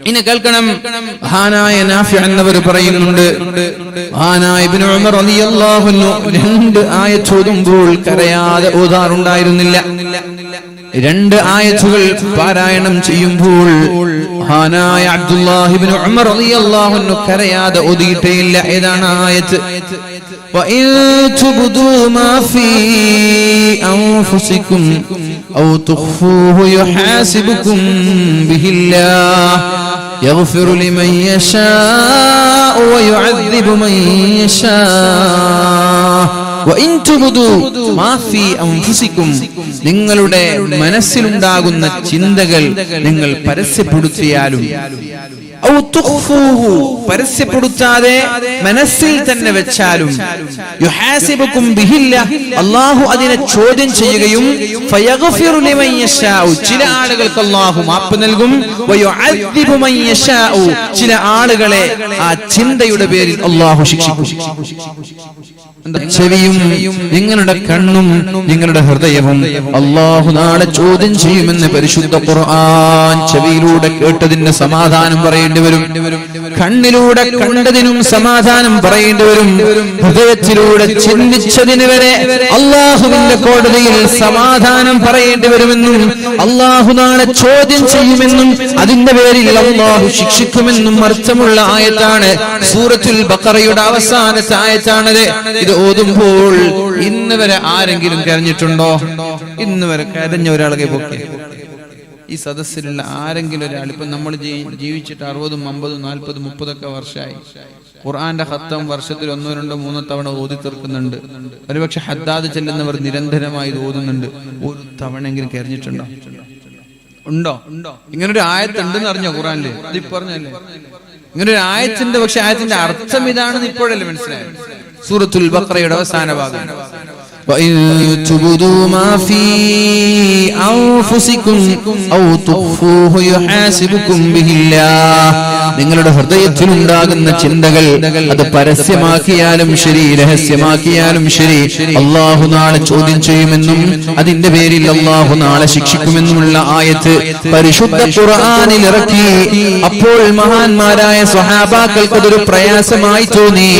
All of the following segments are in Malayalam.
ഇനി കേൾക്കണം, മഹാനായ നാഫി എന്നവർ പറയുന്നുണ്ട്, മഹാനായ ഇബ്നു ഉമർ റളിയല്ലാഹു അൻഹു 2 ആയത്ത് ഓതുമ്പോൾ കരയാതെ ഓതാറുണ്ടായിരുന്നില്ല. 2 ആയത്തുകൾ പാരായണം ചെയ്യുമ്പോൾ മഹാനായ അബ്ദുല്ലാഹി ഇബ്നു ഉമർ റളിയല്ലാഹു അൻഹു കരയാതെ ഓതിയിട്ടേയില്ല. ഏതാണ് ആയത്ത്? وَإِن تُبْدُوا مَا فِي أَنفُسِكُمْ أَوْ تُخْفُوهُ يُحَاسِبْكُم بِهِ اللَّهُ يَغْفِرُ لِمَن يَشَاءُ وَيُعَذِّبُ مَن يَشَاءُ وَإِن تُبْدُوا مَا فِي أَنفُسِكُمْ നിങ്ങളുടെ മനസ്സിലുണ്ടാകുന്ന ചിന്തകൾ നിങ്ങൾ പരസ്യപ്പെടുത്തിയാലും ഔ തുഖ്ഫൂഹു പരസ്യപ്പെടുത്താതെ മനസ്സിൽ തന്നെ വെച്ചാലും യുഹാസിബുക്കും ബിഹില്ലാഹ് അല്ലാഹു അതിനെ ചോദ്യം ചെയ്യുകയും ഫയഗ്ഫിറു ലിമൻ യശാഉ ചില ആളുകൾക്ക് അല്ലാഹു മാപ്പ് നൽകും വയുഅദ്ദിബു മൻ യശാഉ ചില ആളുകളെ ആ ചിന്തയുടെ പേരിൽ അല്ലാഹു ശിക്ഷിക്കും. ചെവിയും നിങ്ങളുടെ കണ്ണും നിങ്ങളുടെ ഹൃദയവും അല്ലാഹു നാളെ ചോദ്യം ചെയ്യുമെന്ന് പരിശുദ്ധ ഖുർആൻ. ചെവിയിലൂടെ കേട്ടതിന് സമാധാനം പറയേണ്ടി വരും, കണ്ണിലൂടെ കണ്ടതിനും സമാധാനം പറയേണ്ടി വരും, ഹൃദയത്തിലൂടെ ചിന്തിച്ചതിന് വരെ അല്ലാഹുവിന്റെ കോടതിയിൽ സമാധാനം പറയേണ്ടി വരുമെന്നും അല്ലാഹു നാളെ ചോദ്യം ചെയ്യുമെന്നും അതിന്റെ പേരിൽ അല്ലാഹു ശിക്ഷിക്കുമെന്നും അർത്ഥമുള്ള ആയത്താണ്. സൂറത്തുൽ ബഖറയുടെ അവസാനത്തെ ആയത്താണത്. ഇത് ഓതുമ്പോൾ ഇന്ന് വരെ ആരെങ്കിലും കരഞ്ഞിട്ടുണ്ടോ? ഇന്ന് വരെ കരഞ്ഞ ഒരാളെ പൊക്കി ഈ സദസ്സിലുള്ള ആരെങ്കിലും ഒരാൾ, ഇപ്പൊ നമ്മൾ ജീവിച്ചിട്ട് 60, 50, 40, 30 വർഷമായി. ഖുർആന്റെ ഖത്തം വർഷത്തിൽ 1, 2, 3 തവണ ഓതി തീർക്കുന്നുണ്ട്. ഒരുപക്ഷെ ഹദ്ദാദ് ചെല്ലുന്നവർ നിരന്തരമായി ഇത് ഓതുന്നുണ്ട്. ഒരു തവണയെങ്കിലും കരഞ്ഞിട്ടുണ്ടോ? ഉണ്ടോ? ഇങ്ങനൊരു ആയത്തുണ്ടെന്ന് അറിഞ്ഞോ ഖുർആനില്? അതിപ്പോ പറഞ്ഞല്ലേ ഇങ്ങനൊരു ആയത്തിന്റെ. പക്ഷെ ആയത്തിന്റെ അർത്ഥം ഇതാണെന്ന് ഇപ്പോഴല്ലേ മനസ്സിലായത്? സൂറത്തുൽ ബഖറയുടെ അവസാന ഭാഗം وَإِن تُبْدُوا مَا فِي أَنفُسِكُمْ أَوْ تُخْفُوهُ يُحَاسِبُكُم بِهِ اللَّهُ നിങ്ങളുടെ ഹൃദയത്തിൽ ഉണ്ടാകുന്ന ചിന്തകൾ അത് പരസ്യമാക്കിയാലും ശരി രഹസ്യമാക്കിയാലും ശരി അല്ലാഹു നാളെ ചോദ്യം ചെയ്യുമെന്നും അതിന്റെ പേരിൽ അല്ലാഹു നാളെ ശിക്ഷിക്കുമെന്നുമുള്ള ആയത്ത് പരിശുദ്ധ ഖുർആനിൽ ഇറക്കി. അപ്പോൾ മഹാന്മാരായ സ്വഹാബാക്കൾക്ക് അതൊരു പ്രയാസമായി തോന്നി.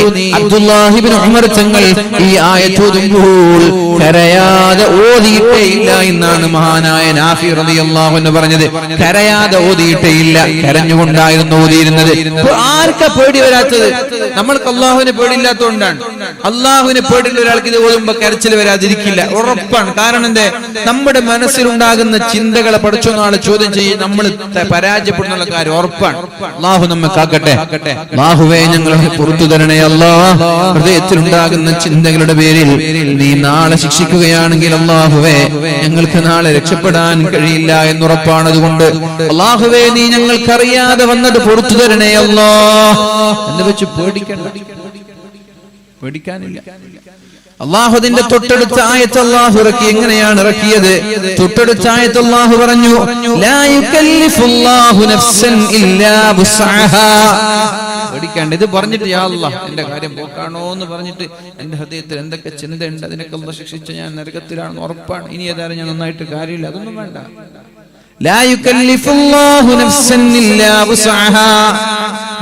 അബ്ദുല്ലാഹി ഇബ്നു ഉമർ തങ്ങൾ ഈ ആയത്ത് ഓതുമ്പോൾ കരയാതെ ഓതിയിട്ടേ ഇല്ല എന്നാണ് മഹാനായ നാഫി റളിയല്ലാഹു അൻഹു പറഞ്ഞത്. കരയാതെ ഓതിയിട്ടേ ഇല്ല, കരഞ്ഞുകൊണ്ടായിരുന്നു ഓതിയിരുന്നത്. ആർക്കാ പേടി വരാത്തത്? നമ്മൾക്ക് അല്ലാഹുവിനെ പേടിയില്ലാത്തതുകൊണ്ടാണ്. അല്ലാഹുവിനെ പേടിയുള്ള ഒരാൾക്ക് ഇത് ഓതുമ്പോ കരച്ചിൽ വരാതിരിക്കില്ല, ഉറപ്പാണ്. കാരണം എന്തേ? നമ്മുടെ മനസ്സിലുണ്ടാകുന്ന ചിന്തകളെ പഠിച്ചോ നാളെ ചോദ്യം ചെയ്യും, നമ്മൾ പരാജയപ്പെടുന്നുള്ള കാര്യം ഉറപ്പാണ്. അല്ലാഹു നമ്മെ കാക്കട്ടെ. അല്ലാഹുവേ ഞങ്ങളെ പുറത്തു തരണേ അല്ലാഹ്. ഹൃദയത്തിലുണ്ടാകുന്ന ചിന്തകളുടെ പേരിൽ നീ നാളെ ശിക്ഷിക്കുകയാണെങ്കിൽ അല്ലാഹുവേ ഞങ്ങൾക്ക് നാളെ രക്ഷപ്പെടാൻ കഴിയില്ല എന്നുറപ്പാണ്. അതുകൊണ്ട് അല്ലാഹുവേ നീ ഞങ്ങൾക്കറിയാതെ വന്നത് പുറത്തു തരണേ അല്ലാഹ് എന്ന് വെച്ച് പേടിക്കാനില്ല. അല്ലാഹുവിന്റെ തൊട്ടടുത്ത ആയത്ത് അല്ലാഹു ഇറക്കി. എങ്ങനെയാണ് ഇറക്കിയത്? തൊട്ടടുത്ത ആയത്ത് അല്ലാഹു പറഞ്ഞു, ലാ യുകല്ലിഫുല്ലാഹു നഫ്സൻ ഇല്ലാ വുസ്അഹാ. പേടിക്കാണ്ട്. ഇത് പറഞ്ഞിട്ട് യാ അല്ലാഹ് എന്റെ കാര്യം പോക്കാണോ എന്ന് പറഞ്ഞിട്ട് എന്റെ ഹൃദയത്തിൽ എന്തൊക്കെ ചിന്തയുണ്ട്, അതിനൊക്കെ അല്ലാഹ് ശിക്ഷിച്ച ഞാൻ നരകത്തിലാണെന്ന് ഉറപ്പാണ്. ഇനി ഏതായാലും ഞാൻ നന്നായിട്ട് കാര്യമില്ല, അതൊന്നും വേണ്ട. ലാ യുകല്ലിഫുല്ലാഹു നഫ്സൻ ഇല്ലാ വുസ്അഹാ.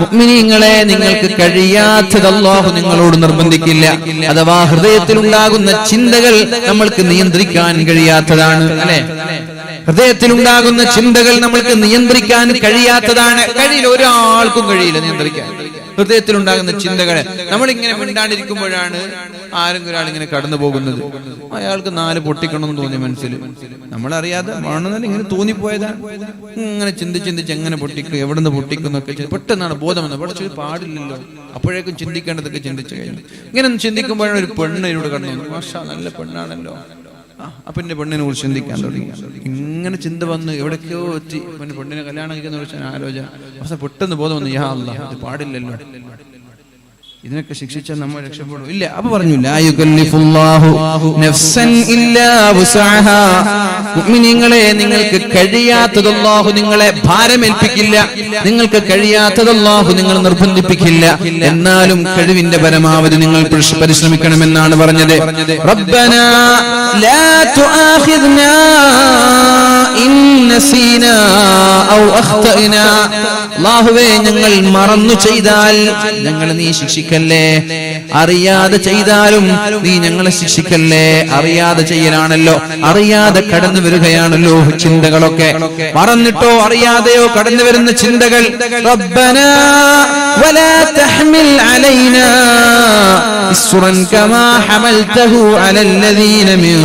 മുഅ്മിനീങ്ങളെ, നിങ്ങൾക്ക് കഴിയാത്തത് അല്ലാഹു നിങ്ങളോട് നിർബന്ധിക്കില്ല. അഥവാ ഹൃദയത്തിൽ ഉണ്ടാകുന്ന ചിന്തകൾ നമ്മൾക്ക് നിയന്ത്രിക്കാൻ കഴിയാത്തതാണ്, അല്ലെ? ഹൃദയത്തിൽ ഉണ്ടാകുന്ന ചിന്തകൾ നമ്മൾക്ക് നിയന്ത്രിക്കാൻ കഴിയാത്തതാണ്. കഴിയില്ല, ഒരാൾക്കും കഴിയില്ല നിയന്ത്രിക്കാൻ ഹൃദയത്തിൽ ഉണ്ടാകുന്ന ചിന്തകളെ. നമ്മളിങ്ങനെ മിണ്ടാണ്ടിരിക്കുമ്പോഴാണ് ആരെങ്കിലും ഒരാൾ ഇങ്ങനെ കടന്നു പോകുന്നത്. അയാൾക്ക് 4 പൊട്ടിക്കണമെന്ന് തോന്നി മനസ്സിൽ, നമ്മളറിയാതെ വേണമെന്നല്ല ഇങ്ങനെ തോന്നിപ്പോയതാണ്. ഇങ്ങനെ ചിന്തിച്ച് എങ്ങനെ പൊട്ടിക്കും, എവിടെ നിന്ന് പൊട്ടിക്കും എന്നൊക്കെ പെട്ടെന്നാണ് ബോധം വന്നത്. പക്ഷെ പാടില്ലല്ലോ, അപ്പോഴേക്കും ചിന്തിക്കേണ്ടതൊക്കെ ചിന്തിച്ചു കഴിഞ്ഞു. ഇങ്ങനെ ചിന്തിക്കുമ്പോഴാണ് ഒരു പെണ്ണ് ഇതിലൂടെ കടന്നു വന്നു. മാഷാ നല്ല പെണ്ണാണല്ലോ. അപ്പൊ എന്റെ പെണ്ണിനെ കുറിച്ച് ചിന്തിക്കാൻ തുടങ്ങി. ഇങ്ങനെ ചിന്ത വന്ന് എവിടേക്കോ എത്തി. പെണ്ണിനെ കല്യാണം കഴിക്കുന്ന കുറിച്ച് ആലോചന. പക്ഷെ പെട്ടെന്ന് ബോധം വന്നു, യാ അല്ലാഹ് ഇത് പാടില്ലല്ലോ. ഇതിനൊക്കെ ശിക്ഷിച്ചാൽ നമ്മൾ രക്ഷപ്പെടും? ഇല്ല. അപ്പൊ പറഞ്ഞു ലാ യുകല്ലിഫുല്ലാഹു നഫ്സൻ ഇല്ലാ വുസ്അഹാ. മുഅ്മിനീങ്ങളെ, നിങ്ങൾക്ക് കഴിയാത്തത് അല്ലാഹു നിങ്ങളെ ഭാരമേൽപ്പിക്കില്ല, നിങ്ങൾക്ക് കഴിയാത്തത് അല്ലാഹു നിങ്ങൾ നിർബന്ധിപ്പിക്കില്ല. എന്നാലും കഴിവിന്റെ പരമാവധി നിങ്ങൾ പരിശ്രമിക്കണമെന്നാണ് പറഞ്ഞത്. റബ്ബനാ ലാ തുആഖിദ്നാ ഇൻ നസീനാ ഔ അഖ്തഅനാ. അല്ലാഹുവേ, ഞങ്ങൾ മറന്നു ചെയ്താൽ ഞങ്ങളെ നീ ശിക്ഷിക്കല്ലേ. അറിയാതെ ചെയ്താലും നീ ഞങ്ങളെ ശിക്ഷിക്കല്ലേ. അറിയാതെ ചെയ്യലാണല്ലോ, അറിയാതെ കടന്നു വരികയാണല്ലോ ചിന്തകളൊക്കെ. മറന്നിട്ടോ അറിയാതെയോ കടന്നു വരുന്ന ചിന്തകൾ. റബ്ബനാ വലാ തഹ്മിൽ അലൈനാ ഇസ്റൻ കമാ ഹമൽതഹു അലല്ലദീന മിൻ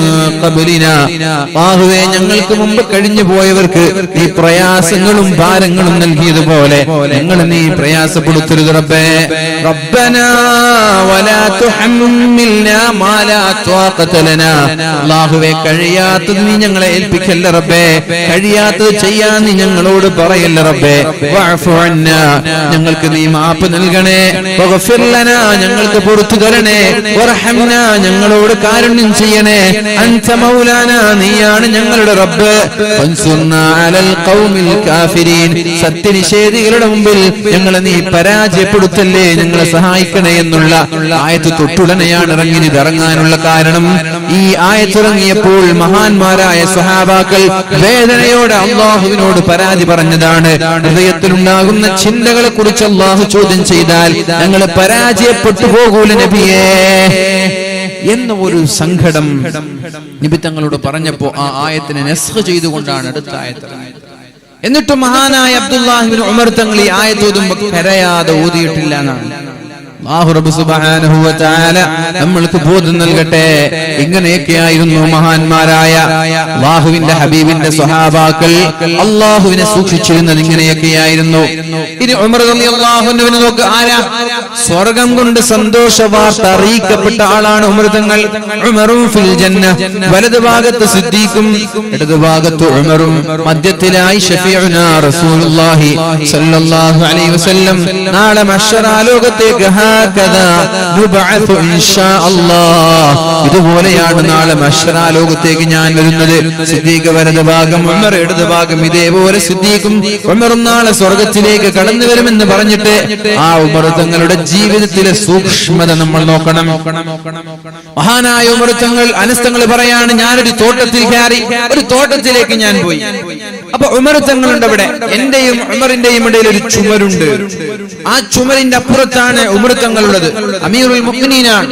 ഖബ്ലിനാ. അല്ലാഹുവേ, ഞങ്ങൾക്ക് മുമ്പ് കഴിഞ്ഞു പോയവർക്ക് നീ പ്രയാസങ്ങളും ഭാരങ്ങളും നൽകിയതുപോലെ ഞങ്ങൾ നീ പ്രയാസപ്പെടുത്തരുത് റബ്ബേ. റബ്ബനാ വലാ തുഹമ്മിൽനാ മാ ലാ ത്വാഖത ലനാ. അല്ലാഹുവേ, കഴിയാത്തത് നീ ഞങ്ങളെ ഏൽപ്പിക്കല്ല റബ്ബേ. കഴിയാത്തത് ചെയ്യാൻ നീ ഞങ്ങളോട് പറയല്ല റബ്ബേ. വഅഫു അന്നാ, ഞങ്ങൾക്ക് നീ മാപ്പ് നൽകണേ. വഗ്ഫിർ ലനാ, ഞങ്ങൾക്ക് പുറത്തു തരണേ. വർഹംനാ, ഞങ്ങളോട് കാരുണ്യം ചെയ്യണേ. അൻത മൗലാനാ, നീയാണ് ഞങ്ങളുടെ റബ്ബ്. ഫൻസുർനാ അലൽ ഖൗമിൽ കാഫിരീൻ. സത്യനിഷേധികളുടെ മുമ്പിൽ ഞങ്ങളെ നീ പരാജയപ്പെടുത്തല്ലേ, ഞങ്ങളെ സഹായിക്കണേ എന്നുള്ള ആയത്ത് തൊട്ടുടനെയാണ് ഇറങ്ങാനുള്ള കാരണം. ഈ ആയത്തിറങ്ങിയപ്പോൾ മഹാന്മാരായ സ്വഹാബാക്കൾ വേദനയോടെ അല്ലാഹുവിനോട് പരാതി പറഞ്ഞതാണ്. ഹൃദയത്തിലുണ്ടാകുന്ന ചിന്തകളെ കുറിച്ച് അല്ലാഹു ചോദ്യം ചെയ്താൽ ഞങ്ങൾ പരാജയപ്പെട്ടു പോകൂല നബിയേ എന്ന ഒരു സങ്കടം നബി തങ്ങളോട് പറഞ്ഞപ്പോ ആ ആയത്തിനെ നസ്ഖ് ചെയ്തുകൊണ്ടാണ് അടുത്ത ആയത്ത്. എന്നിട്ടും മഹാനായ അബ്ദുല്ലാഹ് ഇബ്നു ഉമർ തങ്ങൾ ഈ ആയത്ത് ഓതുമ്പോൾ കരയാതെ ഓതിയിട്ടില്ല എന്നാണ്. അല്ലാഹു റബ്ബ് സുബ്ഹാനഹു വ തആല നമ്മൾക്ക് ബോധം നൽകട്ടെ. ഇങ്ങനെയൊക്കെയായിരുന്നു മഹാന്മാരായ അല്ലാഹുവിന്റെ ഹബീബിന്റെ സ്വഹാബാക്കൾ അല്ലാഹുവിനെ സൂക്ഷിച്ചിരുന്നത്. ഇങ്ങനെയൊക്കെയായിരുന്നു. ഇനി ഉമർ റളിയല്ലാഹു അൻഹുവിനെ നോക്ക്. ആരാ? സ്വർഗ്ഗം കൊണ്ട് സന്തോഷ വാർത്ത അറിയിക്കപ്പെട്ട ആളാണ് ഉമർ തങ്ങൾ. ഉമറും ഫിൽ ജന്ന. വലതു ഭാഗത്ത് സിദ്ദീഖും ഇടതു ഭാഗത്ത് ഉമറും മധ്യത്തിലായി ഷഫീഉനാ റസൂലുള്ളാഹി സ്വല്ലല്ലാഹു അലൈഹി വസല്ലം. നാളെ മഹ്ശർ ലോകത്തേക്ക് ഇതുപോലെയാണ് നാളെ മഹ്ശർ ലോകത്തേക്ക് ഞാൻ വരുന്നത്. സിദ്ദീഖ് വലതു ഭാഗം, ഉമർ ഇടതു ഭാഗം. ഇതേപോലെ സിദ്ദീഖും ഉമറും നാളെ സ്വർഗത്തിലേക്ക് കടന്നു വരുമെന്ന് പറഞ്ഞിട്ട് ആ ഉമർ തങ്ങളുടെ ജീവിതത്തിലെ സൂക്ഷ്മത നമ്മൾ നോക്കണം. മഹാനായ ഉമർ തങ്ങൾ അനസ് തങ്ങൾ പറയാണ്, ഞാനൊരു തോട്ടത്തിൽ കയറി, ഒരു തോട്ടത്തിലേക്ക് ഞാൻ പോയി. അപ്പൊ ഉമർ തങ്ങളുണ്ട് അവിടെ. എന്റെയും ഉമറിന്റെയും ഇടയിൽ ഒരു ചുമരുണ്ട്. ആ ചുമരിന്റെ അപ്പുറത്താണ് ഉമർ തങ്ങളുള്ളത്. അമീറുൽ മുഅ്മിനീനാണ്.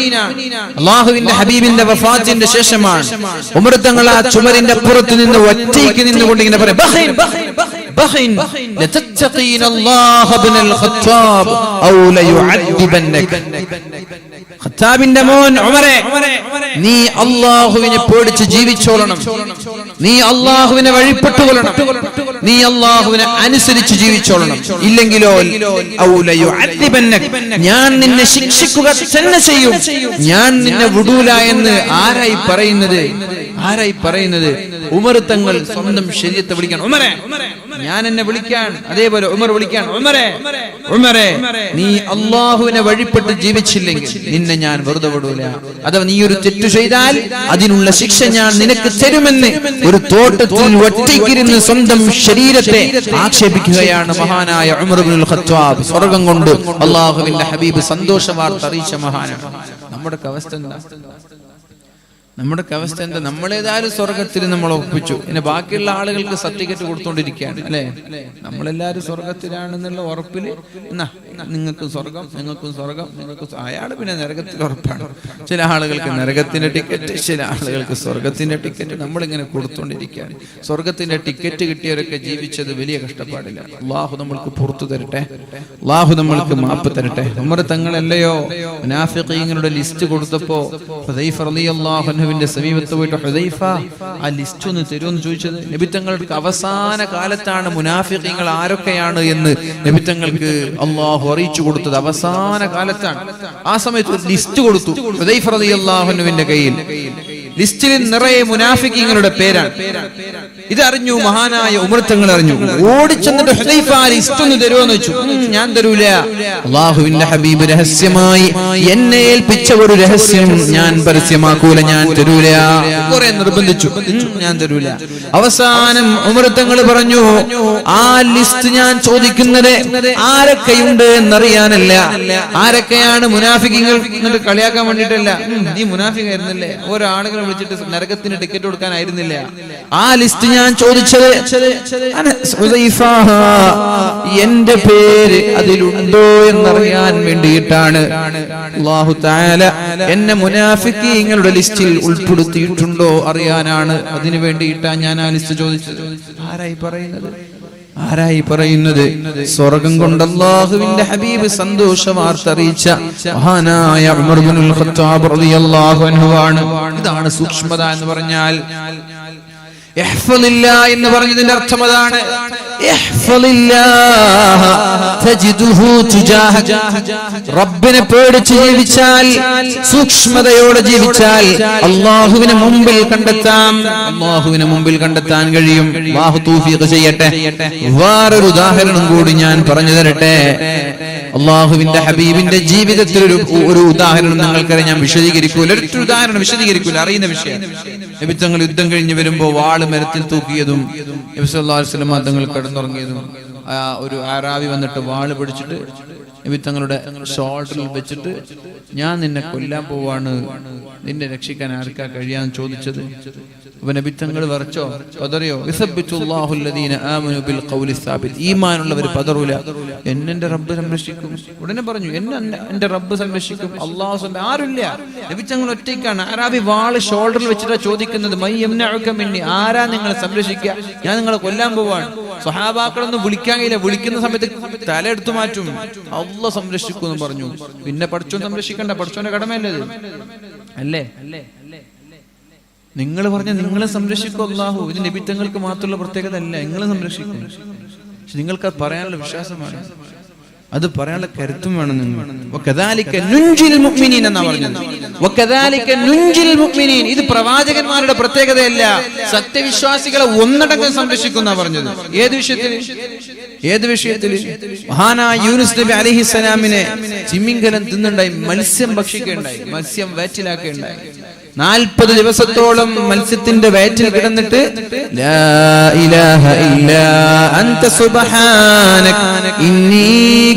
അല്ലാഹുവിന്റെ ഹബീബിന്റെ വഫാത്തിന്റെ ശേഷമാണ് ഉമർ തങ്ങൾ ആ ചുമരിന്റെ അപ്പുറത്ത് നിന്ന് ഒറ്റയ്ക്ക് നിന്നുകൊണ്ട് ഇങ്ങനെ പറയും, ബഖീൻ ബഖീൻ ലതത്തഖീന അല്ലാഹ ഇബ്നുൽ ഖത്താബ് ഔ ലയുഅദ്ദിബന്നക. ഖത്താബിന്റെ മോൻ ഉമറേ, നീ അല്ലാഹുവിനെ പേടിച്ച് ജീവിച്ചോളണം. നീ അല്ലാഹുവിനെ വഴിപ്പെട്ടുകൊള്ളണം. നീ അല്ലാഹുവിനെ അനുസരിച്ച് ജീവിച്ചോളണം. ഇല്ലെങ്കിലോ ഔ ലയുഅദ്ദിബന്നക, ഞാൻ നിന്നെ ശിക്ഷിക്കുക തന്നെ ചെയ്യും. ഞാൻ നിന്നെ വിടൂല എന്ന് ആരായി പറയുന്നത്? ആരായി പറയുന്നത്? ഉമർ തങ്ങൾ സ്വന്തം ശരീരത്തെ വിളിക്കാൻ, ഉമറേ ഞാൻ എന്നെ വിളിക്കാൻ. അതേപോലെ ഉമർ വിളിക്കാൻ, ഉമറേ ഉമറേ നീ അല്ലാഹുവിനെ വഴിപ്പെട്ട് ജീവിച്ചില്ലെങ്കിൽ നിന്നെ ഞാൻ വെറുതെ വിടൂല. അഥവാ നീ ഒരു തെറ്റു ചെയ്താൽ അതിനുള്ള ശിക്ഷ ഞാൻ നിനക്ക് തരുമെന്ന് ഒരു തോട്ടത്തിൽ ഒറ്റയ്ക്കിരുന്ന് സ്വന്തം ശരീരത്തെ ആക്ഷേപിക്കുകയാണ് മഹാനായ ഉമർ ഇബ്നുൽ ഖത്താബ്. സ്വർഗ്ഗം കൊണ്ട് അല്ലാഹുവിന്റെ ഹബീബ് സന്തോഷ വാർത്ത അറിയിച്ച മഹാനാണ്. നമ്മുടെ അവസ്ഥ എന്താ? നമ്മുടെ അവസ്ഥ എന്താ? നമ്മളേതായാലും സ്വർഗത്തിൽ നമ്മൾ ഒപ്പിച്ചു, പിന്നെ ബാക്കിയുള്ള ആളുകൾക്ക് സർട്ടിഫിക്കറ്റ് കൊടുത്തോണ്ടിരിക്കുകയാണ് അല്ലെ. നമ്മളെല്ലാരും സ്വർഗത്തിലാണെന്നുള്ള ഉറപ്പില് എന്നാ നിങ്ങൾക്കും സ്വർഗം, നിങ്ങൾക്കും സ്വർഗം, നിങ്ങൾക്കും. അയാള് പിന്നെ നരകത്തിൽ ഉറപ്പാണ്. ചില ആളുകൾക്ക് നരകത്തിന്റെ ടിക്കറ്റ്, ചില ആളുകൾക്ക് സ്വർഗത്തിന്റെ ടിക്കറ്റ്. നമ്മളിങ്ങനെ കൊടുത്തോണ്ടിരിക്കുകയാണ്. സ്വർഗത്തിന്റെ ടിക്കറ്റ് കിട്ടിയവരൊക്കെ ജീവിച്ചത് വലിയ കഷ്ടപ്പാടില്ല. അല്ലാഹു നമ്മൾക്ക് പുറത്തു തരട്ടെ, അല്ലാഹു നമ്മൾക്ക് മാപ്പ് തരട്ടെ. ഉമർ തങ്ങളല്ലയോ മുനാഫിഖീങ്ങളുടെ ലിസ്റ്റ് കൊടുത്തപ്പോ ഹുദൈഫ റളിയല്ലാഹു അൻഹു സമീപത്ത് പോയിട്ട് ഹുദൈഫ ആ ലിസ്റ്റ് ഒന്ന് തരുമെന്ന് ചോദിച്ചത്. നബി തങ്ങൾക്ക് അവസാന കാലത്താണ് മുനാഫിഖീങ്ങൾ ആരൊക്കെയാണ് എന്ന് നബി തങ്ങൾക്ക് അല്ലാഹു അറിയിച്ചു കൊടുത്തത്. അവസാന കാലത്താണ്. ആ സമയത്ത് ഒരു ലിസ്റ്റ് കൊടുത്തു ഹുദൈഫ റളിയല്ലാഹു അൻഹുവിന്റെ കയ്യിൽ. ലിസ്റ്റിൽ നിറയെ മുനാഫിഖീങ്ങളുടെ പേരാണ്. ഇതറിഞ്ഞു മഹാനായ ഉമർ തങ്ങൾ അറിഞ്ഞു. ഓടിച്ചെന്നിട്ട് ഹുദൈഫ ലിസ്റ്റ് ഒന്ന് തരുമോന്ന് വെച്ചു. ഞാൻ തരൂല. അല്ലാഹുവിന്റെ ഹബീബ് രഹസ്യമായി എന്നെ ഏൽപ്പിച്ച ഒരു രഹസ്യം ഞാൻ പരസ്യമാക്കൂല, ഞാൻ തരൂല. കുറെ നിർബന്ധിച്ചു, ഞാൻ തരൂല. അവസാനം ഉമർ തങ്ങൾ പറഞ്ഞു, ആ ലിസ്റ്റ് ഞാൻ ചോദിക്കുന്നത് ആരൊക്കെയുണ്ട് എന്നറിയാനല്ല, ആരൊക്കെയാണ് മുനാഫിഖീങ്ങൾ എന്നിട്ട് കളിയാക്കാൻ വേണ്ടിയിട്ടല്ല. നീ മുനാഫിഖായിരുന്നില്ലേ, ഓരോ ആളുകളെ വിളിച്ചിട്ട് നരകത്തിന് ടിക്കറ്റ് കൊടുക്കാനായിരുന്നില്ല. ആ ലിസ്റ്റ് ഞാൻ ചോദിച്ചത് എന്റെ പേര് അതിലുണ്ടോ എന്നറിയാൻ വേണ്ടിയിട്ടാണ്. അല്ലാഹു തആല എന്നെ മുനാഫിഖീങ്ങളുടെ ലിസ്റ്റിൽ ഉൾപ്പെടുത്തിയിട്ടുണ്ടോ അറിയാനാണ്. അതിനു വേണ്ടിയിട്ടാണ് ഞാൻ ആ ലിസ്റ്റ് ചോദിച്ചത്. ആരായി പറയുന്നത്? സ്വർഗം കൊണ്ട് അല്ലാഹുവിന്റെ ഹബീബ് സന്തോഷ വാർത്ത അറിയിച്ച മഹാനായ ഉമർ ഇബ്നുൽ ഖത്താബ് റളിയല്ലാഹു അൻഹു ആണ്. ഇതാണ് സൂക്ഷ്മത എന്ന് പറഞ്ഞാൽ. ഇഹ്ഫളില്ലാ എന്ന് പറഞ്ഞതിന്റെ അർത്ഥം അതാണ്. റബ്ബിനെ പേടിച്ച് ജീവിച്ചാൽ, സൂക്ഷ്മതയോടെ ജീവിച്ചാൽ അല്ലാഹുവിനെ മുമ്പിൽ കണ്ടെത്താം. അല്ലാഹുവിനെ മുമ്പിൽ കണ്ടെത്താൻ കഴിയും. അല്ലാഹു തൗഫീഖ് ചെയ്യട്ടെ. വേറൊരു ഉദാഹരണം കൂടി ഞാൻ പറഞ്ഞു തരട്ടെ. അല്ലാഹുവിന്റെ ഹബീബിന്റെ ജീവിതത്തിൽ ഒരു ഉദാഹരണം നിങ്ങൾക്കറിയാം. ഞാൻ വിശദീകരിക്കൂല, ഒരൊറ്റ ഉദാഹരണം വിശദീകരിക്കൂല, അറിയുന്ന വിഷയം. നബി തങ്ങൾ യുദ്ധം കഴിഞ്ഞ് വരുമ്പോ വാള് മരത്തിൽ തൂക്കിയതും നബി സല്ലല്ലാഹു അലൈഹി വസല്ലം തങ്ങൾ കിടന്നുറങ്ങിയതും ഒരു ആറാവി വന്നിട്ട് വാള് പിടിച്ചിട്ട് നബി തങ്ങളുടെ ഷോൾഡറിൽ വെച്ചിട്ട് ഞാൻ നിന്നെ കൊല്ലാൻ പോവാണ്, നിന്നെ രക്ഷിക്കാൻ ആർക്കാ കഴിയാന്ന് ചോദിച്ചത്. അപ്പൊ നബി തങ്ങൾ വിറച്ചോ, പതറിയോ? ഈമാനുള്ളവർ പതറൂല. എന്നെ റബ്ബ് സംരക്ഷിക്കും. ഉടനെ പറഞ്ഞു, എന്റെ റബ്ബ് സംരക്ഷിക്കും, അല്ലാഹു. ആരുമില്ല, നബി തങ്ങൾ ഒറ്റയ്ക്കാണ്. ആരാബി വാള് ഷോൾഡറിൽ വെച്ചിട്ടാ ചോദിക്കുന്നത്, ആരാ നിങ്ങളെ സംരക്ഷിക്കുക? ഞാൻ നിങ്ങളെ കൊല്ലാൻ പോവാണ്. സ്വഹാബാക്കളൊന്നും വിളിക്കാൻ കഴിയില്ല. വിളിക്കുന്ന സമയത്ത് തല എടുത്തു മാറ്റും. അല്ലാഹു സംരക്ഷിക്കും എന്ന് പറഞ്ഞു. പിന്നെ പഠിച്ചോൻ സംരക്ഷിക്കണ്ട, പഠിച്ചോന്റെ കടമയല്ലേ അല്ലേ? നിങ്ങൾ പറഞ്ഞ നിങ്ങളെ സംരക്ഷിക്കും അല്ലാഹു. ഇത് നബി തങ്ങൾക്ക് മാത്രമുള്ള പ്രത്യേകത അല്ല, നിങ്ങളെ സംരക്ഷിക്കും. പക്ഷെ നിങ്ങൾക്ക് അത് പറയാനുള്ള വിശ്വാസമാണ്, അത് പറയാനുള്ള കരുത്തും വേണം. ഇത് പ്രവാചകന്മാരുടെ പ്രത്യേകതയല്ല, സത്യവിശ്വാസികളെ ഒന്നടങ്കം സംരക്ഷിക്കുന്ന പറഞ്ഞത്. ഏത് വിഷയത്തിൽ? മഹാനായ യൂനുസ് നബി അലൈഹിസ്സലാമിനെ ചിമ്മിങ്കലം തിന്നുണ്ടായി, മത്സ്യം ഭക്ഷിക്കുകയുണ്ടായി, മത്സ്യം വയറ്റിലാക്കുകയുണ്ടായി. 40 ദിവസത്തോളം മത്സ്യത്തിന്റെ വയറ്റിൽ കിടന്നിട്ട് ലാ ഇലാഹ ഇല്ലാ അൻത സുബ്ഹാനക ഇന്നി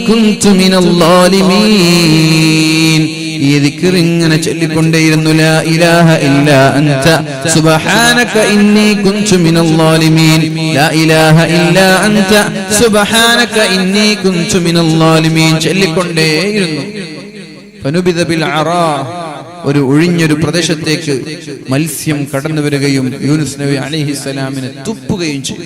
കുൻതു മിനൽ ളാലിമീൻ. ഈ ദിക്ർ ഇങ്ങനെ ചൊല്ലിക്കൊണ്ടേയിരുന്നു. ലാ ഇലാഹ ഇല്ലാ അൻത സുബ്ഹാനക ഇന്നി കുൻതു മിനൽ ളാലിമീൻ. ലാ ഇലാഹ ഇല്ലാ അൻത സുബ്ഹാനക ഇന്നി കുൻതു മിനൽ ളാലിമീൻ ചൊല്ലിക്കൊണ്ടേയിരുന്നു. ഫനുബിദ ബിൽ അറാ, ഒരു ഒഴിഞ്ഞൊരു പ്രദേശത്തേക്ക് മത്സ്യം കടന്നു വരികയും യൂനുസ് നബി അലൈഹിസ്സലാമിനെ തുപ്പുകയും ചെയ്തു.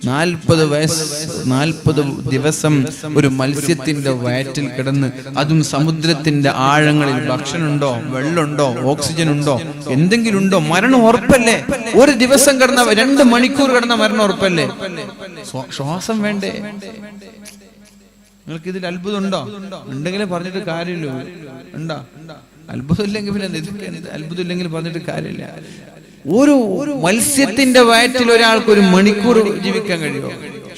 40 ദിവസം ഒരു മത്സ്യത്തിന്റെ വയറ്റിൽ കിടന്ന്, അതും സമുദ്രത്തിന്റെ ആഴങ്ങളിൽ. ഭക്ഷണമുണ്ടോ, വെള്ളമുണ്ടോ, ഓക്സിജൻ ഉണ്ടോ, എന്തെങ്കിലും ഉണ്ടോ? മരണം ഉറപ്പല്ലേ? ഒരു ദിവസം കിടന്ന, 2 മണിക്കൂർ കിടന്ന മരണം ഉറപ്പല്ലേ? ശ്വാസം വേണ്ടേ? നിങ്ങൾക്ക് ഇതിൽ അത്ഭുതം ഉണ്ടോ? ഉണ്ടെങ്കിലേ പറഞ്ഞിട്ട് കാര്യമില്ല. ഉണ്ടോ? അത്ഭുതമില്ലെങ്കിൽ പിന്നെ അത്ഭുതമില്ലെങ്കിൽ പറഞ്ഞിട്ട് കാര്യമില്ല. ഒരു മത്സ്യത്തിന്റെ വയറ്റിൽ ഒരാൾക്ക് 1 മണിക്കൂർ ജീവിക്കാൻ കഴിയുമോ?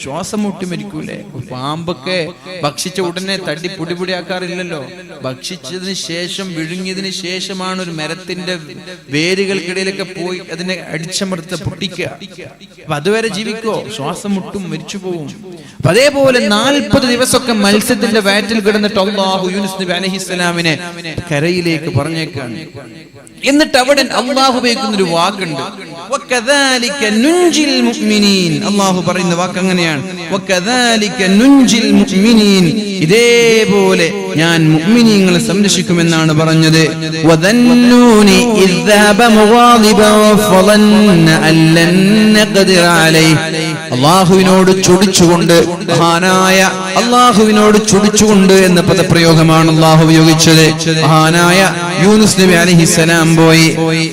ശ്വാസം മുട്ടി മരിക്കൂലേ? പാമ്പൊക്കെ ഭക്ഷിച്ച ഉടനെ തട്ടി പൊടിപൊടിയാക്കാറില്ലല്ലോ. ഭക്ഷിച്ചതിന് ശേഷം, വിഴുങ്ങിയതിന് ശേഷമാണ് ഒരു മരത്തിന്റെ വേരുകൾക്കിടയിലൊക്കെ പോയി അതിനെ അടിച്ചമർത്ത പൊട്ടിക്കുക. അപ്പൊ അതുവരെ ജീവിക്കോ? ശ്വാസം മുട്ടും, മരിച്ചു പോവും. അപ്പൊ അതേപോലെ 40 ദിവസമൊക്കെ മത്സ്യത്തിന്റെ വയറ്റിൽ കിടന്നിട്ട് അല്ലാഹു യൂനുസ് നബി അലൈഹിസ്സലാമിനെ കരയിലേക്ക് പറഞ്ഞേക്കാണ്. എന്നിട്ട് അവിടെ അല്ലാഹു ഉപയോഗിക്കുന്ന ഒരു വാക്കുണ്ട്, വകദാലിക നുൻജിൽ മുഅ്മിനീൻ. അല്ലാഹു പറയുന്ന വാക്ക് അങ്ങനെയാണ്, വകദാലിക നുൻജിൽ മുഅ്മിനീൻ. ഇതേപോലെ ഞാൻ മുഅ്മിനീങ്ങളെ സംരക്ഷിക്കുമെന്നാണ് പറഞ്ഞത്. വദന്നൂനി ഇദ് ദഹബ മുഗാദിബൻ ഫളന്ന അല്ലൻ നഖദിറ അലൈഹി. അല്ലാഹുവിനോട് ചൊടിച്ചുകൊണ്ട്, മഹാനായ അല്ലാഹുവിനോട് ചൊടിച്ചുകൊണ്ട് എന്ന പദപ്രയോഗമാണ് അല്ലാഹു ഉപയോഗിച്ചത്. മഹാനായ യൂനുസ് നബി അലൈഹിസ്സലാം പോയി.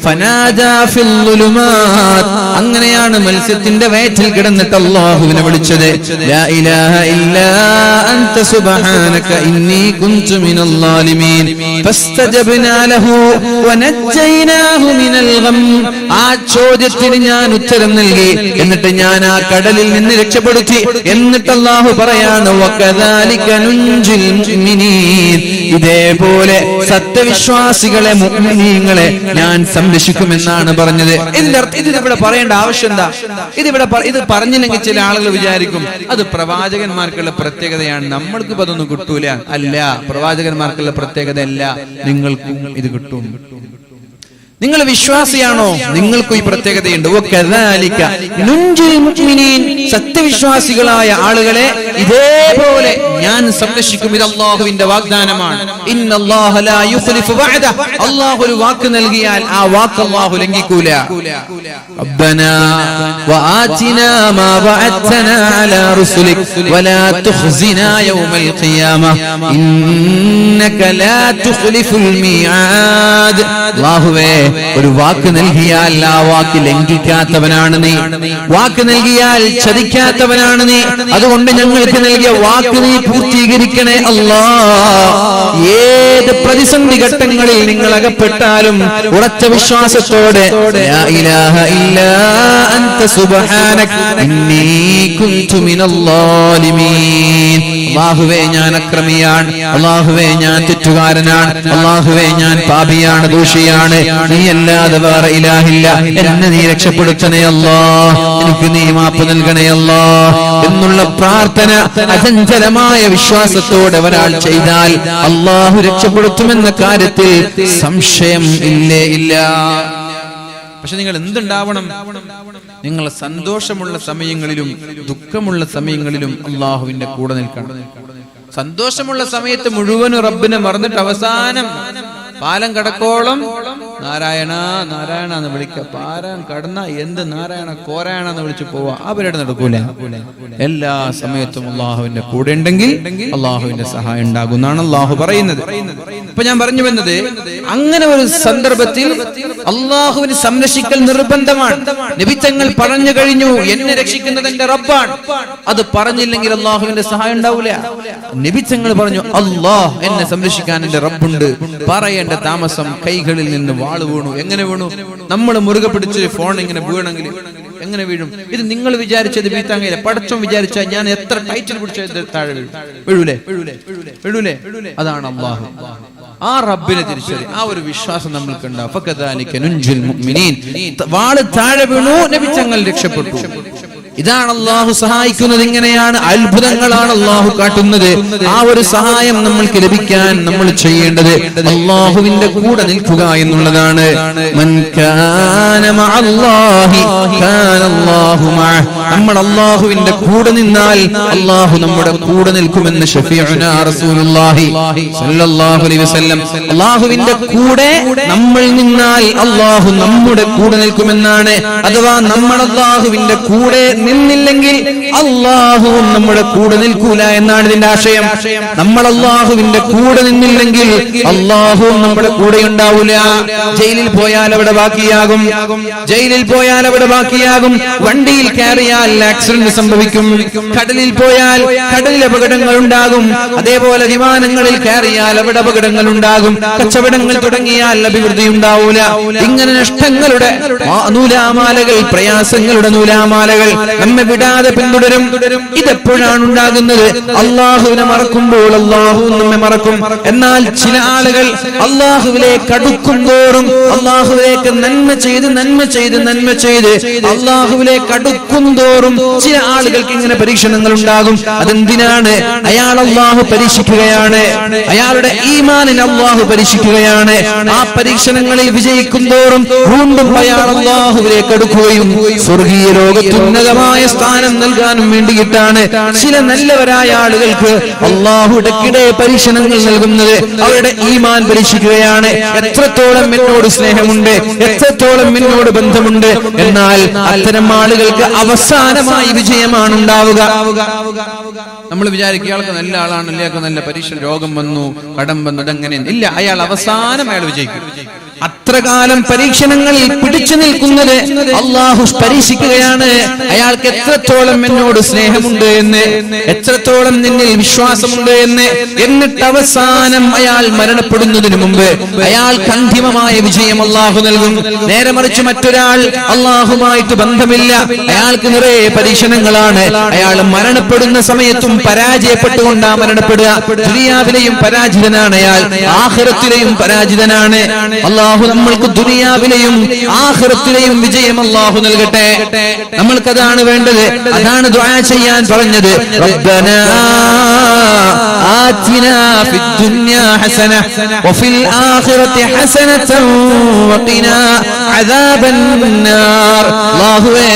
ഫനാദാ ഫിൽ ളുലുമാത്, അങ്ങനെയാണ് മത്സ്യത്തിന്റെ വയറ്റിൽ കിടന്നിട്ട് അല്ലാഹുവിനെ വിളിച്ചത്. ലാ ഇലാഹ ഇല്ലാ അൻത സുബ്ഹാനക ഇന്നി കുൻതു മിനൽ ളാലിമീൻ ഫസ്തജബ്നാ ലഹു വനജ്ജയ്നാഹു മിനൽ ഗം. ആ ചോദ്യത്തിന് ഞാൻ ഉത്തരം നൽകി, എന്നിട്ട് ഞാൻ ആ കടലിൽ നിന്ന് രക്ഷപ്പെടുത്തി. എന്നിട്ട് അല്ലാഹു പറയാണ് വകദാലിക നുൻജിൽ മുഅ്മിനീൻ, ഇതേപോലെ സത്യവിശ്വാസികളെ മുഅ്മിനീങ്ങളെ ഞാൻ സംരക്ഷിക്കുമെന്നാണ് പറഞ്ഞത്. ഇതിവിടെ പറയേണ്ട ആവശ്യം എന്താ? ഇത് പറഞ്ഞില്ലെങ്കിൽ ചില ആളുകൾ വിചാരിക്കും അത് പ്രവാചകന്മാർക്കുള്ള പ്രത്യേകതയാണ്, നമ്മൾക്ക് അതൊന്നും കിട്ടൂല. അല്ല, പ്രവാചകന്മാർക്കുള്ള പ്രത്യേകത അല്ല, നിങ്ങൾക്കും ഇത് കിട്ടും. നിങ്ങൾ വിശ്വാസിയാണോ? നിങ്ങൾക്കും ഈ പ്രത്യേകതയുണ്ട്. സത്യവിശ്വാസികളായ ആളുകളെ ഇതേപോലെ ഞാൻ സംരക്ഷിക്കും. ഇത് അല്ലാഹുവിന്റെ വാഗ്ദാനമാണ്. ഇന്നല്ലാഹ ലാ യുഖ്ലിഫു വഅദ, അല്ലാഹു ഒരു വാക്ക് നൽകിയാൽ ആ വാക്ക് അല്ലാഹു ലംഘിക്കൂല. റബ്ബനാ വആതിനാ മാ വഅദ്തനാ അലാ റുസുലിക് വലാ തുഖ്സിനാ യൗമൽ ഖിയാമഹ ഇന്നക ലാ തുഖ്ലിഫുൽ മീആദ്. അല്ലാഹുവേ, ഒരു വാക്ക് നൽകിയാൽ ആ വാക്ക് ലംഘിക്കാത്തവനാണ് നീ. വാക്ക് നൽകിയാൽ ചതിക്കാത്തവനാണ് നീ. അതുകൊണ്ട് ഞങ്ങൾക്ക് നൽകിയ വാക്ക് നീ പൂർത്തീകരിക്കണേ അല്ലാഹ്. ഏത് പ്രതിസന്ധി ഘട്ടങ്ങളിൽ നിങ്ങൾ അകപ്പെട്ടാലും ഉറച്ച വിശ്വാസത്തോടെ ലാ ഇലാഹ ഇല്ലാ അൻത സുബ്ഹാനക ഇന്നി കുൻതു മിനൽ ളാലിമീൻ. അല്ലാഹുവേ, ഞാൻ അക്രമിയാണ്. അല്ലാഹുവേ, ഞാൻ തെറ്റുകാരനാണ്. അല്ലാഹുവേ, ഞാൻ പാപിയാണ്, ദോഷിയാണ്. നീ അല്ലാതെ വേറെ ഇലാഹില്ല. എന്നെ നീ രക്ഷപ്പെടുത്തണേ അല്ലാഹ്, എനിക്ക് നീ മാപ്പ് നൽകണേ അല്ലാഹ് എന്നുള്ള പ്രാർത്ഥന അചഞ്ചലമായ വിശ്വാസത്തോടെ ഒരാൾ ചെയ്താൽ അല്ലാഹു രക്ഷപ്പെടുത്തുമെന്ന കാര്യത്തിൽ സംശയം ഇല്ലേ ഇല്ല. പക്ഷെ നിങ്ങൾ എന്തുണ്ടാവണം? നിങ്ങൾ സന്തോഷമുള്ള സമയങ്ങളിലും ദുഃഖമുള്ള സമയങ്ങളിലും അല്ലാഹുവിന്റെ കൂടെ നിൽക്കണം. സന്തോഷമുള്ള സമയത്ത് മുഴുവനും റബ്ബിനെ മറന്നിട്ട് അവസാനം പാലം കടക്കോളം നാരായണ നാരായണ എന്ന് വിളിക്ക. പാലം കടന്ന എന്ത് നാരായണ കോരായണ എന്ന് വിളിച്ചു പോവാ. അവരുടെ നടക്കൂല. എല്ലാ സമയത്തും അള്ളാഹുവിന്റെ കൂടെ ഉണ്ടെങ്കിൽ അള്ളാഹുവിന്റെ സഹായം ഉണ്ടാകുന്നാണ് അള്ളാഹു പറയുന്നത്. ഇപ്പൊ ഞാൻ പറഞ്ഞു വന്നത്, അങ്ങനെ ഒരു സന്ദർഭത്തിൽ അള്ളാഹുവിനെ സംരക്ഷിക്കൽ നിർബന്ധമാണ്. നബിതങ്ങൾ പറഞ്ഞു കഴിഞ്ഞു, എന്നെ രക്ഷിക്കുന്നത് എന്റെ റബ്ബാണ്. അത് പറഞ്ഞില്ലെങ്കിൽ അള്ളാഹുവിന്റെ സഹായം ഉണ്ടാവില്ല. നബിതങ്ങൾ പറഞ്ഞു, അള്ളാഹ് എന്നെ സംരക്ഷിക്കാൻ എന്റെ റബ്ബുണ്ട്. പറയേണ്ട താമസം കൈകളിൽ നിന്ന് വാള് വീണു. എങ്ങനെ വീണു? നമ്മൾ മുറുകെ പിടിച്ച് ഫോൺ ഇങ്ങനെ വീണെങ്കിൽ എങ്ങനെ വീഴും? ഇത് നിങ്ങൾ വിചാരിച്ചത് വീഴ്ത്താങ്ങയില്ല. പടച്ചോൻ വിചാരിച്ചാൽ ഞാൻ എത്ര ടൈറ്റിൽ പിടിച്ച താഴെ വീഴൂലേ? അതാണ് അല്ലാഹു. ആ റബ്ബിനെ തിരിച്ചറി, ആ ഒരു വിശ്വാസം നമ്മൾക്ക് ഉണ്ടാവും. വാള് താഴെ വീണു, നബി തങ്ങൾ രക്ഷപ്പെട്ടു. ഇതാണ് അല്ലാഹു സഹായിക്കുന്നത്. ഇങ്ങനെയാണ്, അത്ഭുതങ്ങളാണ് അല്ലാഹു കാട്ടുന്നത്. ആ ഒരു സഹായം നമ്മൾക്ക് ലഭിക്കാൻ നമ്മൾ ചെയ്യേണ്ടത് അല്ലാഹുവിന്റെ കൂടെ നിൽക്കുക എന്നുള്ളതാണ്. മൻ കാന മഅല്ലാഹി കാന അല്ലാഹു മഅഹ്. നമ്മൾ അല്ലാഹുവിന്റെ കൂടെ നിന്നാൽ അല്ലാഹു നമ്മുടെ കൂടെ നിൽക്കുമെന്ന് ശഫീഉനാ റസൂലുള്ളാഹി സ്വല്ലല്ലാഹു അലൈഹി വസല്ലം. അല്ലാഹുവിന്റെ കൂടെ നമ്മൾ നിന്നാൽ അല്ലാഹു നമ്മുടെ കൂടെ നിൽക്കുമെന്നാണ്. അഥവാ നമ്മൾ അല്ലാഹുവിന്റെ കൂടെ നിന്നില്ലെങ്കിൽ അല്ലാഹു നമ്മുടെ കൂടെ നിൽക്കൂല എന്നാണ് ഇതിന്റെ ആശയം. നമ്മൾ അല്ലാഹുവിന്റെ കൂടെ നിന്നില്ലെങ്കിൽ അല്ലാഹു നമ്മുടെ കൂടെ ഉണ്ടാവൂല. ജയിലിൽ പോയാൽ അവിടെ ബാക്കിയാകും. വണ്ടിയിൽ കയറിയാൽ ആക്സിഡന്റ് സംഭവിക്കും. കടലിൽ പോയാൽ കടലിൽ അപകടങ്ങൾ ഉണ്ടാകും. അതേപോലെ വിമാനങ്ങളിൽ കയറിയാൽ അവിടെ അപകടങ്ങൾ ഉണ്ടാകും. കച്ചവടങ്ങൾ തുടങ്ങിയാൽ അഭിവൃദ്ധി ഉണ്ടാവൂല. ഇങ്ങനെ നഷ്ടങ്ങളുടെ നൂലാമാലകൾ, പ്രയാസങ്ങളുടെ നൂലാമാലകൾ നമ്മെ വിടാതെ പിന്തുടരും. ഇതെപ്പോഴാണ് ഉണ്ടാകുന്നത്? അള്ളാഹുവിനെ മറക്കുമ്പോൾ അള്ളാഹു നമ്മെ മറക്കും. എന്നാൽ ചില ആളുകൾ അള്ളാഹുവിലേക്ക് അടുക്കും തോറും, അള്ളാഹുവിലേക്ക് നന്മ ചെയ്ത് അള്ളാഹുവിലേക്ക് അടുക്കും തോറും ചില ആളുകൾക്ക് ഇങ്ങനെ പരീക്ഷണങ്ങൾ ഉണ്ടാകും. അതെന്തിനാണ്? അയാൾ അള്ളാഹു പരീക്ഷിക്കുകയാണ്. അയാളുടെ ഈമാനിൽ അള്ളാഹു പരീക്ഷിക്കുകയാണ്. ആ പരീക്ഷണങ്ങളിൽ വിജയിക്കും തോറും വീണ്ടും അയാൾ അള്ളാഹുവിലേക്ക് അടുക്കുകയും സ്വർഗീയ ലോകത്തുന്നതമായ ഉന്നതമായ സ്ഥാനം നൽകാനും വേണ്ടിയിട്ടാണ് ചില നല്ലവരായ ആളുകൾക്ക് അള്ളാഹു ഇടയ്ക്കിടെ പരീക്ഷണങ്ങൾ നൽകുന്നത്. അവരുടെ ഈമാൻ പരീക്ഷിക്കുകയാണ്. എത്രത്തോളം എന്നോട് സ്നേഹമുണ്ട്, എത്രത്തോളം എന്നോട് ബന്ധമുണ്ട്. എന്നാൽ അത്തരം ആളുകൾക്ക് അവസാനമായി വിജയമാണ് ഉണ്ടാവുക. നമ്മൾ വിചാരിക്കുക അയാൾക്ക് നല്ല ആളാണ്, അയാൾക്ക് നല്ല പരീക്ഷ, രോഗം വന്നു, കടം വന്നു, അതങ്ങനെ ഇല്ല. അയാൾ അവസാനം അയാൾ വിജയിക്കും. അത്രകാലം പരീക്ഷണങ്ങളിൽ പിടിച്ചു നിൽക്കുന്നത് അള്ളാഹു പരീക്ഷിക്കുകയാണ്. അയാൾക്ക് എത്രത്തോളം എന്നോട് സ്നേഹമുണ്ട് എന്ന്, എത്രത്തോളം നിന്നിൽ വിശ്വാസമുണ്ട് എന്ന്. എന്നിട്ട് അവസാനം അയാൾ മരണപ്പെടുന്നതിന് മുമ്പ് അയാൾക്ക് അന്തിമമായ വിജയം അള്ളാഹു നൽകും. നേരെ മറിച്ച് മറ്റൊരാൾ അള്ളാഹുമായിട്ട് ബന്ധമില്ല, അയാൾക്ക് നിറയെ പരീക്ഷണങ്ങളാണ്. അയാൾ മരണപ്പെടുന്ന സമയത്തും പരാജയപ്പെട്ടുകൊണ്ടാണ് മരണപ്പെടുക. ദുനിയാവിലെയും പരാജിതനാണ് അയാൾ, ആഖിറത്തിലെയും പരാജിതനാണ്. അള്ളാഹു നമ്മൾക്ക് ദുനിയാവിലെയും ആഖിറത്തിലെയും വിജയം അല്ലാഹു നൽകട്ടെ. നമ്മൾക്കതാണ് വേണ്ടത്. അതാണ് ദുആ ചെയ്യാൻ പറഞ്ഞത്. റബ്ബനാ ആതിനാ ഫിദ്ദുനിയാ ഹസന വഫിൽ ആഖിറതി ഹസനതൻ വഖിനാ അദാബന്നാർ. അല്ലാഹുവേ,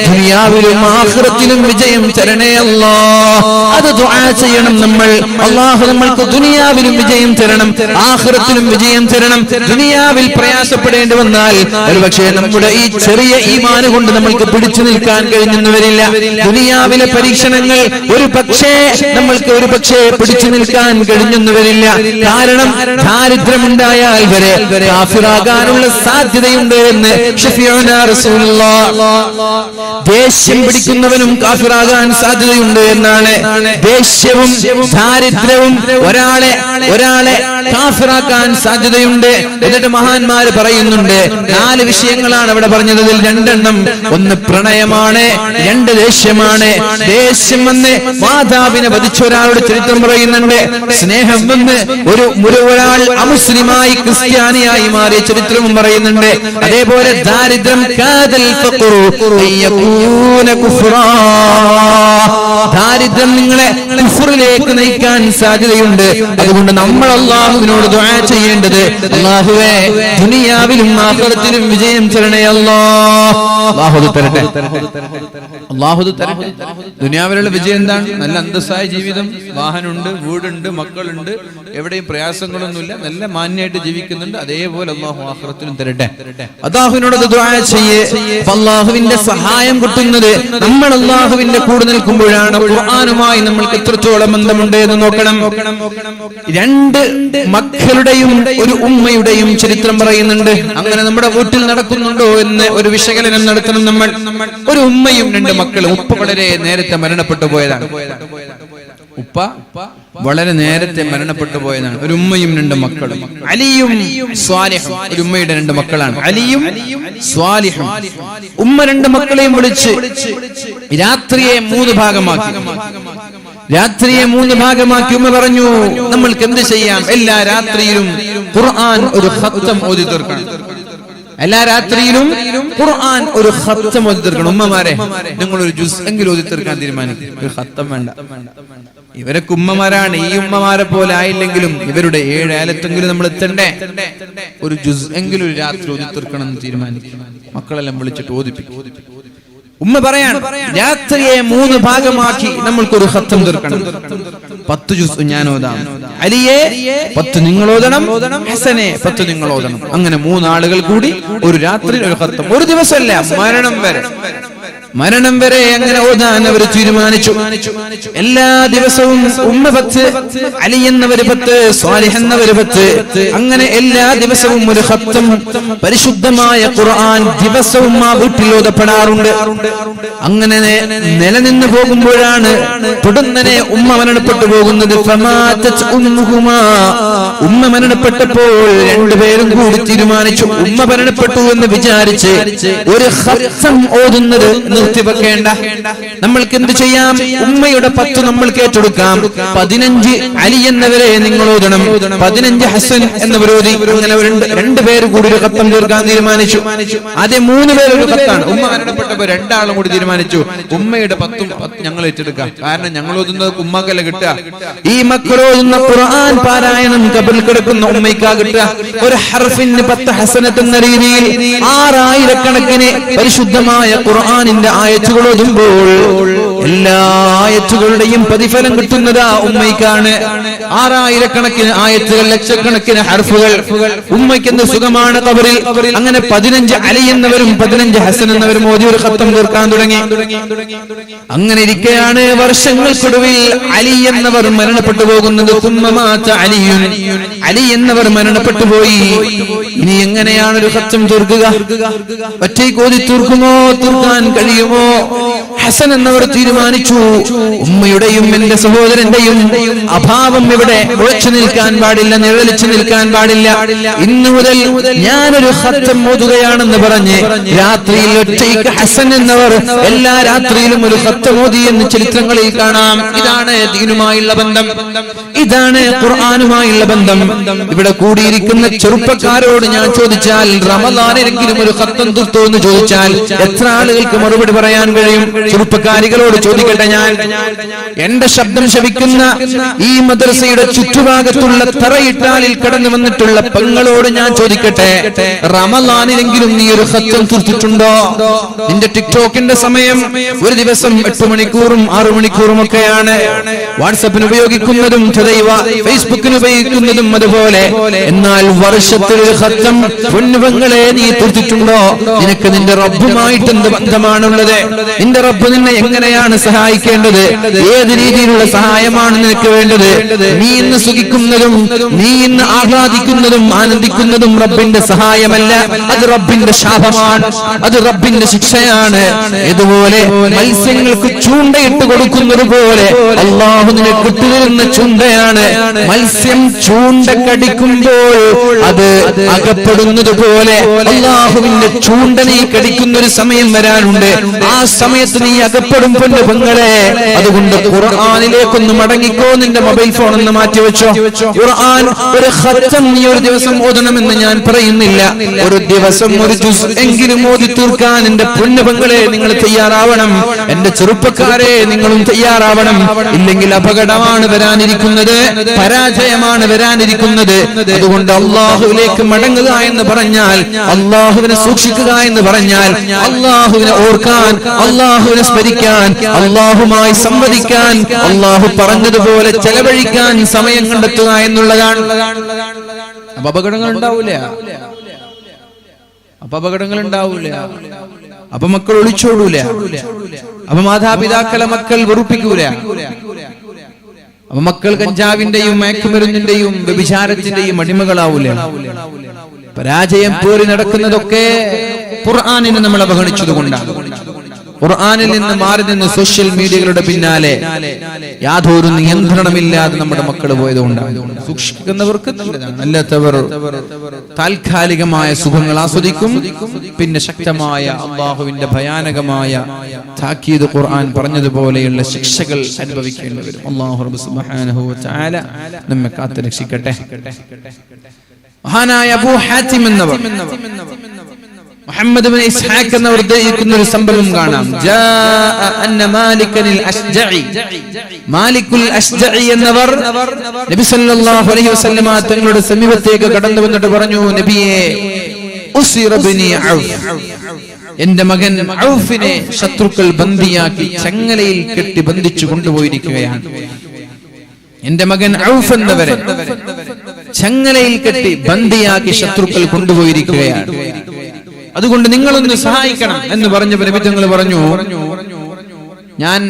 ദുനിയാവിലും ആഖിറത്തിലും വിജയം തരണേ അല്ലാഹ്. അത് ദുആ ചെയ്യണം നമ്മൾ. അല്ലാഹു നമ്മൾക്ക് ദുനിയാവിലും വിജയം തരണം, ആഖിറത്തിലും വിജയം തരണം. ദുനിയാവിൽ പ്രയാസപ്പെടേണ്ടി വന്നാൽ ഒരുപക്ഷേ നമ്മുടെ ഈ ചെറിയ ഈമാൻ കൊണ്ട് നമ്മൾക്ക് പിടിച്ചു നിൽക്കാൻ കഴിഞ്ഞെന്ന് വരില്ല. ദുനിയാവിലെ പരീക്ഷണങ്ങൾ നമ്മൾക്ക് പിടിച്ചു നിൽക്കാൻ കഴിഞ്ഞെന്ന് വരില്ല. കാരണം ദാരിദ്ര്യമുണ്ടായാൽ വരെ കാഫിറാകാനുള്ള സാധ്യതയുണ്ട് എന്ന് ശഫീഉനാ റസൂലുള്ളാഹ്. ദേഷ്യം പിടിക്കുന്നവനും കാഫിറാകാൻ സാധ്യതയുണ്ട് എന്നാണ്. ദേഷ്യവും ദാരിദ്ര്യവും ഒരാളെ കാഫിറാക്കാൻ സാധ്യതയുണ്ട്. എന്നിട്ട് മഹാന്മാര് പറയുന്നുണ്ട് 4 വിഷയങ്ങളാണ് അവിടെ പറഞ്ഞത്. അതിൽ 2 എണ്ണം, ഒന്ന് പ്രണയമാണ്, 2 ദേഷ്യമാണ്. ദേഷ്യം വന്ന് മാതാവിനെ വധിച്ച ഒരാളുടെ ചരിത്രം പറയുന്നുണ്ട്. സ്നേഹം വന്ന് ഒരാൾ അമുസ്ലിമായി ക്രിസ്ത്യാനിയായി മാറിയ ചരിത്രവും പറയുന്നുണ്ട്. അതേപോലെ ദാരിദ്ര്യം, ദാരിദ്ര്യം നിങ്ങളെ കുഫറിലേക്ക് നയിക്കാൻ സാധ്യതയുണ്ട്. അതുകൊണ്ട് നമ്മൾ അല്ലാഹുവിനോട് ദുആ ചെയ്യേണ്ടത്, അല്ലാഹുവേ ദുനിയാവിലും ആഖിറത്തിലും വിജയം തരണേ അല്ലാഹ്. അല്ലാഹു തരട്ടെ, അല്ലാഹു തരട്ടെ. ദുനിയാവിലുള്ള വിജയം എന്താണ്? നല്ല അന്തസ്സായ ജീവിതം, വാഹനമുണ്ട്, വീടുണ്ട്, മക്കളുണ്ട്, എവിടെയും പ്രയാസങ്ങളൊന്നുമില്ല, നല്ല മാന്യമായിട്ട് ജീവിക്കുന്നുണ്ട്. അതേപോലെ അല്ലാഹു ആഖിറത്തിലും തരട്ടെ. അല്ലാഹുവിനോട് ദുആ ചെയ്യേ. അല്ലാഹുവിന്റെ സഹായം കിട്ടുന്നത് നമ്മൾ അല്ലാഹുവിന്റെ കൂടെ നിൽക്കുമ്പോഴാണ്. ഖുർആനുമായി നമ്മൾക്ക് എത്രത്തോളം ബന്ധമുണ്ട് എന്ന് നോക്കണം. 2 മക്കളുടെയും ഒരു ഉമ്മയുടെയും ചരിത്രം പറയുന്നുണ്ട്. അങ്ങനെ നമ്മുടെ വീട്ടിൽ നടക്കുന്നുണ്ടോ എന്ന് ഒരു വിശകലനം നടത്തണം നമ്മൾ. ഒരു ഉമ്മയും 2 മക്കളും. ഉപ്പ വളരെ നേരത്തെ മരണപ്പെട്ടു പോയതാണ്. ഉപ്പ വളരെ നേരത്തെ മരണപ്പെട്ടു പോയതാണ്. ഒരു ഉമ്മയും 2 മക്കളും. അലിയും സ്വാലിഹും ഒരു ഉമ്മയുടെ 2 മക്കളാണ്. അലിയും സ്വാലിഹും. ഉമ്മ 2 മക്കളെയും വിളിച്ച് രാത്രിയെ 3 ഭാഗമാക്കി. ഉമ്മ പറഞ്ഞു, നമ്മൾക്ക് എന്ത് ചെയ്യാം? എല്ലാ രാത്രിയിലും ഖുർആൻ ഒരു ഖത്തം ഓതി തീർക്കണം. എല്ലാ രാത്രിയിലും ഖുർആൻ ഒരു ഖത്തം ഓതി തീർക്കണം. ഉമ്മമാരെ, നിങ്ങൾ ഒരു ജുസ് എങ്കിലും ഓതി തീർക്കാൻ തീരുമാനിക്കും. ഒരു ഖത്തം വേണ്ട. ഇവരൊക്കെ ഉമ്മമാരാണ്. ഈ ഉമ്മമാരെ പോലെ ആയില്ലെങ്കിലും ഇവരുടെ 7 ആയത്തെങ്കിലും നമ്മൾ എത്തണ്ടേ. ഒരു ജുസ് എങ്കിലും ഒരു രാത്രി ഓതി തീർക്കണം എന്ന് തീരുമാനിക്കും. മക്കളെല്ലാം വിളിച്ചിട്ട് ഓതിപ്പിക്കും. ഉമ്മ പറയാണ്, രാത്രിയെ 3 ഭാഗമാക്കി നമ്മൾക്കൊരു ഖത്തം തീർക്കണം. 10 ജുസ് ഞാൻ ഓതാം. അലിയെ 10 നിങ്ങൾ ഓതണം, ഹസനെ 10 നിങ്ങൾ ഓതണം. അങ്ങനെ 3 ആളുകൾ കൂടി ഒരു രാത്രി ഒരു ഖത്തം. ഒരു ദിവസമല്ല, മരണം വരെ അങ്ങനെ ഓതാൻ അവർ തീരുമാനിച്ചു. എല്ലാ ദിവസവും ഉമ്മ 10, അലി എന്നവര് 10, സ്വാലിഹ് എന്നവര് 10. അങ്ങനെ എല്ലാ ദിവസവും ഒരു ഖത്തം പരിശുദ്ധമായ ഖുർആൻ ദിവസവും ആ വീട്ടിൽ ഓതപ്പെടാറുണ്ട്. അങ്ങനെ നിലനിന്ന് പോകുമ്പോഴാണ് തുടർന്നനെ ഉമ്മ മരണപ്പെട്ടു പോകുന്നത്. ഉമ്മ മരണപ്പെട്ടപ്പോൾ 2 പേരും കൂടി തീരുമാനിച്ചു, ഉമ്മ മരണപ്പെട്ടു എന്ന് വിചാരിച്ച് ഒരു ഖത്തം ഓതുന്നത് നിർത്തിവെക്കേണ്ട. നമ്മൾക്ക് എന്ത് ചെയ്യാം? ഉമ്മയുടെ 10 നമ്മൾക്ക് ഏറ്റെടുക്കാം. 15 അലി എന്നവരെ നിങ്ങൾ ഓതണം, 15 ഹസൻ എന്നവരോധി. അങ്ങനെ 2 പേര് കൂടി ഒരു ഖത്തം തീർക്കാൻ തീരുമാനിച്ചു. ആദ്യം 3 പേര് ഒരു ഖത്താണ്. ഉമ്മ മരണപ്പെട്ടപ്പോൾ 2 ആളും കൂടി തീരുമാനിച്ചു, ഉമ്മയുടെ 10 ഞങ്ങൾ ഏറ്റെടുക്കാം. കാരണം ഞങ്ങൾ ഓതുന്നത് ഉമ്മക്കല്ല കിട്ടുക. ഈ മക്കൾ ഓതുന്ന ഖുർആൻ പാരായണം കബറിൽ കിടക്കുന്ന ഉമ്മയ്ക്കാ കിട്ടുക. ഒരു ഹർഫിന് 10 ഹസനത്ത് എന്ന രീതിയിൽ 6000 കണക്കിന് പരിശുദ്ധമായ ഖുർആനിന്റെ ആയത്തുകൾ ഓതുമ്പോൾ എല്ലാ ആയത്തുകളുടെയും പ്രതിഫലം കിട്ടുന്നത് ആ ഉമ്മയ്ക്കാണ്. 6000 കണക്കിന് ആയത്തുകൾ, ലക്ഷക്കണക്കിന് ഹർഫുകൾ. ഉമ്മയ്ക്ക് എന്ത് സുഖമാണ് ഖബറിൽ. അങ്ങനെ 15 അലി എന്നവരും 15 ഹസൻ എന്നവരും ഓതി ഒരു ഖത്തം തീർക്കാൻ തുടങ്ങി. അങ്ങനെ ഇരിക്കെയാണ് വർഷങ്ങൾക്കൊടുവിൽ അലി എന്നവർ മരണപ്പെട്ടു പോകുന്നത്. അലി എന്നവർ മരണപ്പെട്ടു പോയി. ഇനി എങ്ങനെയാണ് ഒരു ഖത്തം തീർക്കുക? ഒറ്റയ്ക്ക് ഓതി തീർക്കുമോ? തീർക്കാൻ കഴിയുമോ? ഹസൻ എന്നവർ തീരുമാനിച്ചു, ഉമ്മയുടെയും എന്റെ സഹോദരന്റെയും അഭാവം ഇവിടെ ഉറച്ചു നിൽക്കാൻ പാടില്ല, നിഴലിച്ചു നിൽക്കാൻ പാടില്ല. ഇന്നു മുതൽ ഞാനൊരു ഖത്തം ഓതുകയാണെന്ന് പറഞ്ഞ് രാത്രിയിൽ ഒറ്റയ്ക്ക് ഹസൻ എന്നവർ എല്ലാ രാത്രിയിലും ഒരു ഖത്തം ഓതി എന്ന് ചരിത്രങ്ങളിൽ കാണാം. ഇതാണ് ദീനുമായുള്ള ബന്ധം, ഇതാണ് ഖുർആനുമായുള്ള ബന്ധം. ഇവിടെ കൂടിയിരിക്കുന്ന ചെറുപ്പക്കാരോട് ഞാൻ ചോദിച്ചാൽ റമദാനിലെങ്കിലും ഒരു ഖത്തം തീർത്തോ എന്ന് ചോദിച്ചാൽ എത്ര ആളുകൾക്ക് മറുപടി പറയാൻ കഴിയും? ചെറുപ്പക്കാരികളോട് ചോദിക്കട്ടെ ഞാൻ. എന്റെ ശബ്ദം ശവിക്കുന്ന ഈ മദ്രസയുടെ ചുറ്റുഭാഗത്തുള്ള തറയിട്ടാലിൽ കടന്നു വന്നിട്ടുള്ള പെങ്ങളോട് ഞാൻ ചോദിക്കട്ടെ, റമദാനിലെങ്കിലും നീ ഒരു ഖത്തം തീർത്തിട്ടുണ്ടോ? നിന്റെ ടിക്ടോക്കിന്റെ സമയം ഒരു ദിവസം 8 മണിക്കൂറും 6 മണിക്കൂറും ഒക്കെയാണ്. വാട്സപ്പിന് ഉപയോഗിക്കുന്നതും ഫേസ്ബുക്കിന് ഉപയോഗിക്കുന്നതും അതുപോലെ. എന്നാൽ വർഷത്തിൽ ഒരു ഖത്തം പൊന്നുപെങ്ങളെ നീ തീർത്തിട്ടുണ്ടോ? നിനക്ക് നിന്റെ റബ്ബുമായിട്ട് എന്ത് ബന്ധമാണുള്ളത്? നിന്റെ റബ്ബ് നിന്നെ എങ്ങനെയാണ് സഹായിക്കേണ്ടത്? ഏത് രീതിയിലുള്ള സഹായമാണ് നിനക്ക് വേണ്ടത്? നീ ഇന്ന് സുഖിക്കുന്നതും നീ ഇന്ന് ആഹ്ലാദിക്കുന്നതും ആനന്ദിക്കുന്നതും റബ്ബിന്റെ സഹായമല്ല, അത് റബ്ബിന്റെ ശാപമാണ്, അത് റബ്ബിന്റെ ശിക്ഷയാണ്. ഇതുപോലെ മത്സ്യങ്ങൾക്ക് ചൂണ്ടയിട്ട് കൊടുക്കുന്നത് പോലെ അള്ളാഹു നിനക്ക് ഇട്ടുതരുന്ന ചൂണ്ടയാണ്. മത്സ്യം ചൂണ്ട കടിക്കുമ്പോൾ അത് അകപ്പെടുന്നത് പോലെ അള്ളാഹുവിന്റെ ചൂണ്ട നീ കടിക്കുന്ന ഒരു സമയം വരാനുണ്ട്. ആ സമയത്ത് നീ അകപ്പെടും പൊന്നു പെങ്ങളെ. അതുകൊണ്ട് ഖുർആനിലേക്കൊന്ന് മടങ്ങിക്കോ. നിന്റെ മൊബൈൽ ഫോൺ ഒന്ന് മാറ്റിവെച്ചോ. ഖുർആൻ ഒരു ഖത്തം നീ ഒരു ദിവസം ഓതണമെന്ന് ഞാൻ പറയുന്നില്ല. ഒരു ദിവസം ഒരു ജുസ് എങ്കിലും ഓതി തീർക്കാൻ എന്റെ പൊന്നു പെങ്ങളെ നിങ്ങൾ തയ്യാറാവണം. എന്റെ ചെറുപ്പക്കാരെ നിങ്ങളും തയ്യാറാവണം. ഇല്ലെങ്കിൽ അപകടമാണ് വരാനിരിക്കുന്നത്, പരാജയമാണ് വരാനിരിക്കുന്നത്. അതുകൊണ്ട് അള്ളാഹുവിലേക്ക് മടങ്ങുക എന്ന് പറഞ്ഞാൽ, അള്ളാഹുവിനെ സൂക്ഷിക്കുക എന്ന് പറഞ്ഞാൽ, അള്ളാഹുവിനെ ഓർക്കാൻ, അള്ളാഹുവിനെ സ്മരിക്കാൻ, അള്ളാഹുമായി സംവദിക്കാൻ, അള്ളാഹു പറഞ്ഞതുപോലെ ചെലവഴിക്കാൻ സമയം കണ്ടെത്തുക എന്നുള്ളതാണ്. അപ്പൊ അപകടങ്ങൾ ഉണ്ടാവൂല, അപ്പൊ മക്കൾ ഒളിച്ചോടൂല, അപ്പൊ മാതാപിതാക്കളെ മക്കൾ വെറുപ്പിക്കൂല, അപ്പൊ മക്കൾ കഞ്ചാവിന്റെയും മയക്കുമരുന്നിന്റെയും വ്യഭിചാരത്തിന്റെയും അടിമകളാവൂല. പരാജയം പേറി നടക്കുന്നതൊക്കെ ഖുർആനിനെ നമ്മൾ അവഗണിച്ചതുകൊണ്ടാണ്. ഖുർആനിൽ നിന്ന് മാറി നിന്ന് സോഷ്യൽ മീഡിയകളുടെ പിന്നാലെ യാതൊരു നിയന്ത്രണമില്ലാതെ നമ്മുടെ മക്കൾ പോയതുകൊണ്ടാണ്. സൂക്ഷിക്കുന്നവർക്ക് നല്ലതാണ്, അല്ലാത്തവർ താൽക്കാലികമായ സുഖങ്ങൾ ആസ്വദിക്കും. പിന്നെ ശക്തമായ അള്ളാഹുവിന്റെ ഭയാനകമായ താക്കീത് ഖുർആൻ പറഞ്ഞതുപോലെയുള്ള ശിക്ഷകൾ അനുഭവിക്കേണ്ടി വരും. അല്ലാഹു റബ്ബ് സുബ്ഹാനഹു വ തആല നമ്മെ കാത്ത് രക്ഷിക്കട്ടെ. മഹാനായ അബൂ ഹാത്തിം എന്നവർ, മുഹമ്മദ് ഇബ്നു ഇസ്ഹാഖ് എന്നവർ ഉദ്ധരിക്കുന്ന ഒരു സംഭവം കാണാം. ജാഅ അന്ന മാലികുൽ അശ്ജഇ, മാലികുൽ അശ്ജഇ എന്നവർ നബി സല്ലല്ലാഹു അലൈഹി വസല്ലമ തങ്ങളുടെ സമീപത്തേക്ക് കടന്നു വന്നിട്ട് പറഞ്ഞു, നബിയേ, ഉസിറ ബനി ഔഫ്, എന്റെ മകൻ ഔഫിനെ ശത്രുക്കൾ ബന്ദിയാക്കി ചങ്ങലയിൽ കെട്ടി ബന്ധിച്ചു കൊണ്ടുപോയിരിക്കുകയാണ്. എന്റെ മകൻ ഔഫ് എന്നവരെ ചങ്ങലയിൽ കെട്ടി ബന്ദിയാക്കി ശത്രുക്കൾ കൊണ്ടുപോയിരിക്കുകയാണ്. അതുകൊണ്ട് നിങ്ങളൊന്ന് സഹായിക്കണം എന്ന് പറഞ്ഞപ്പോൾ നബി തങ്ങൾ പറഞ്ഞു, ഞാൻ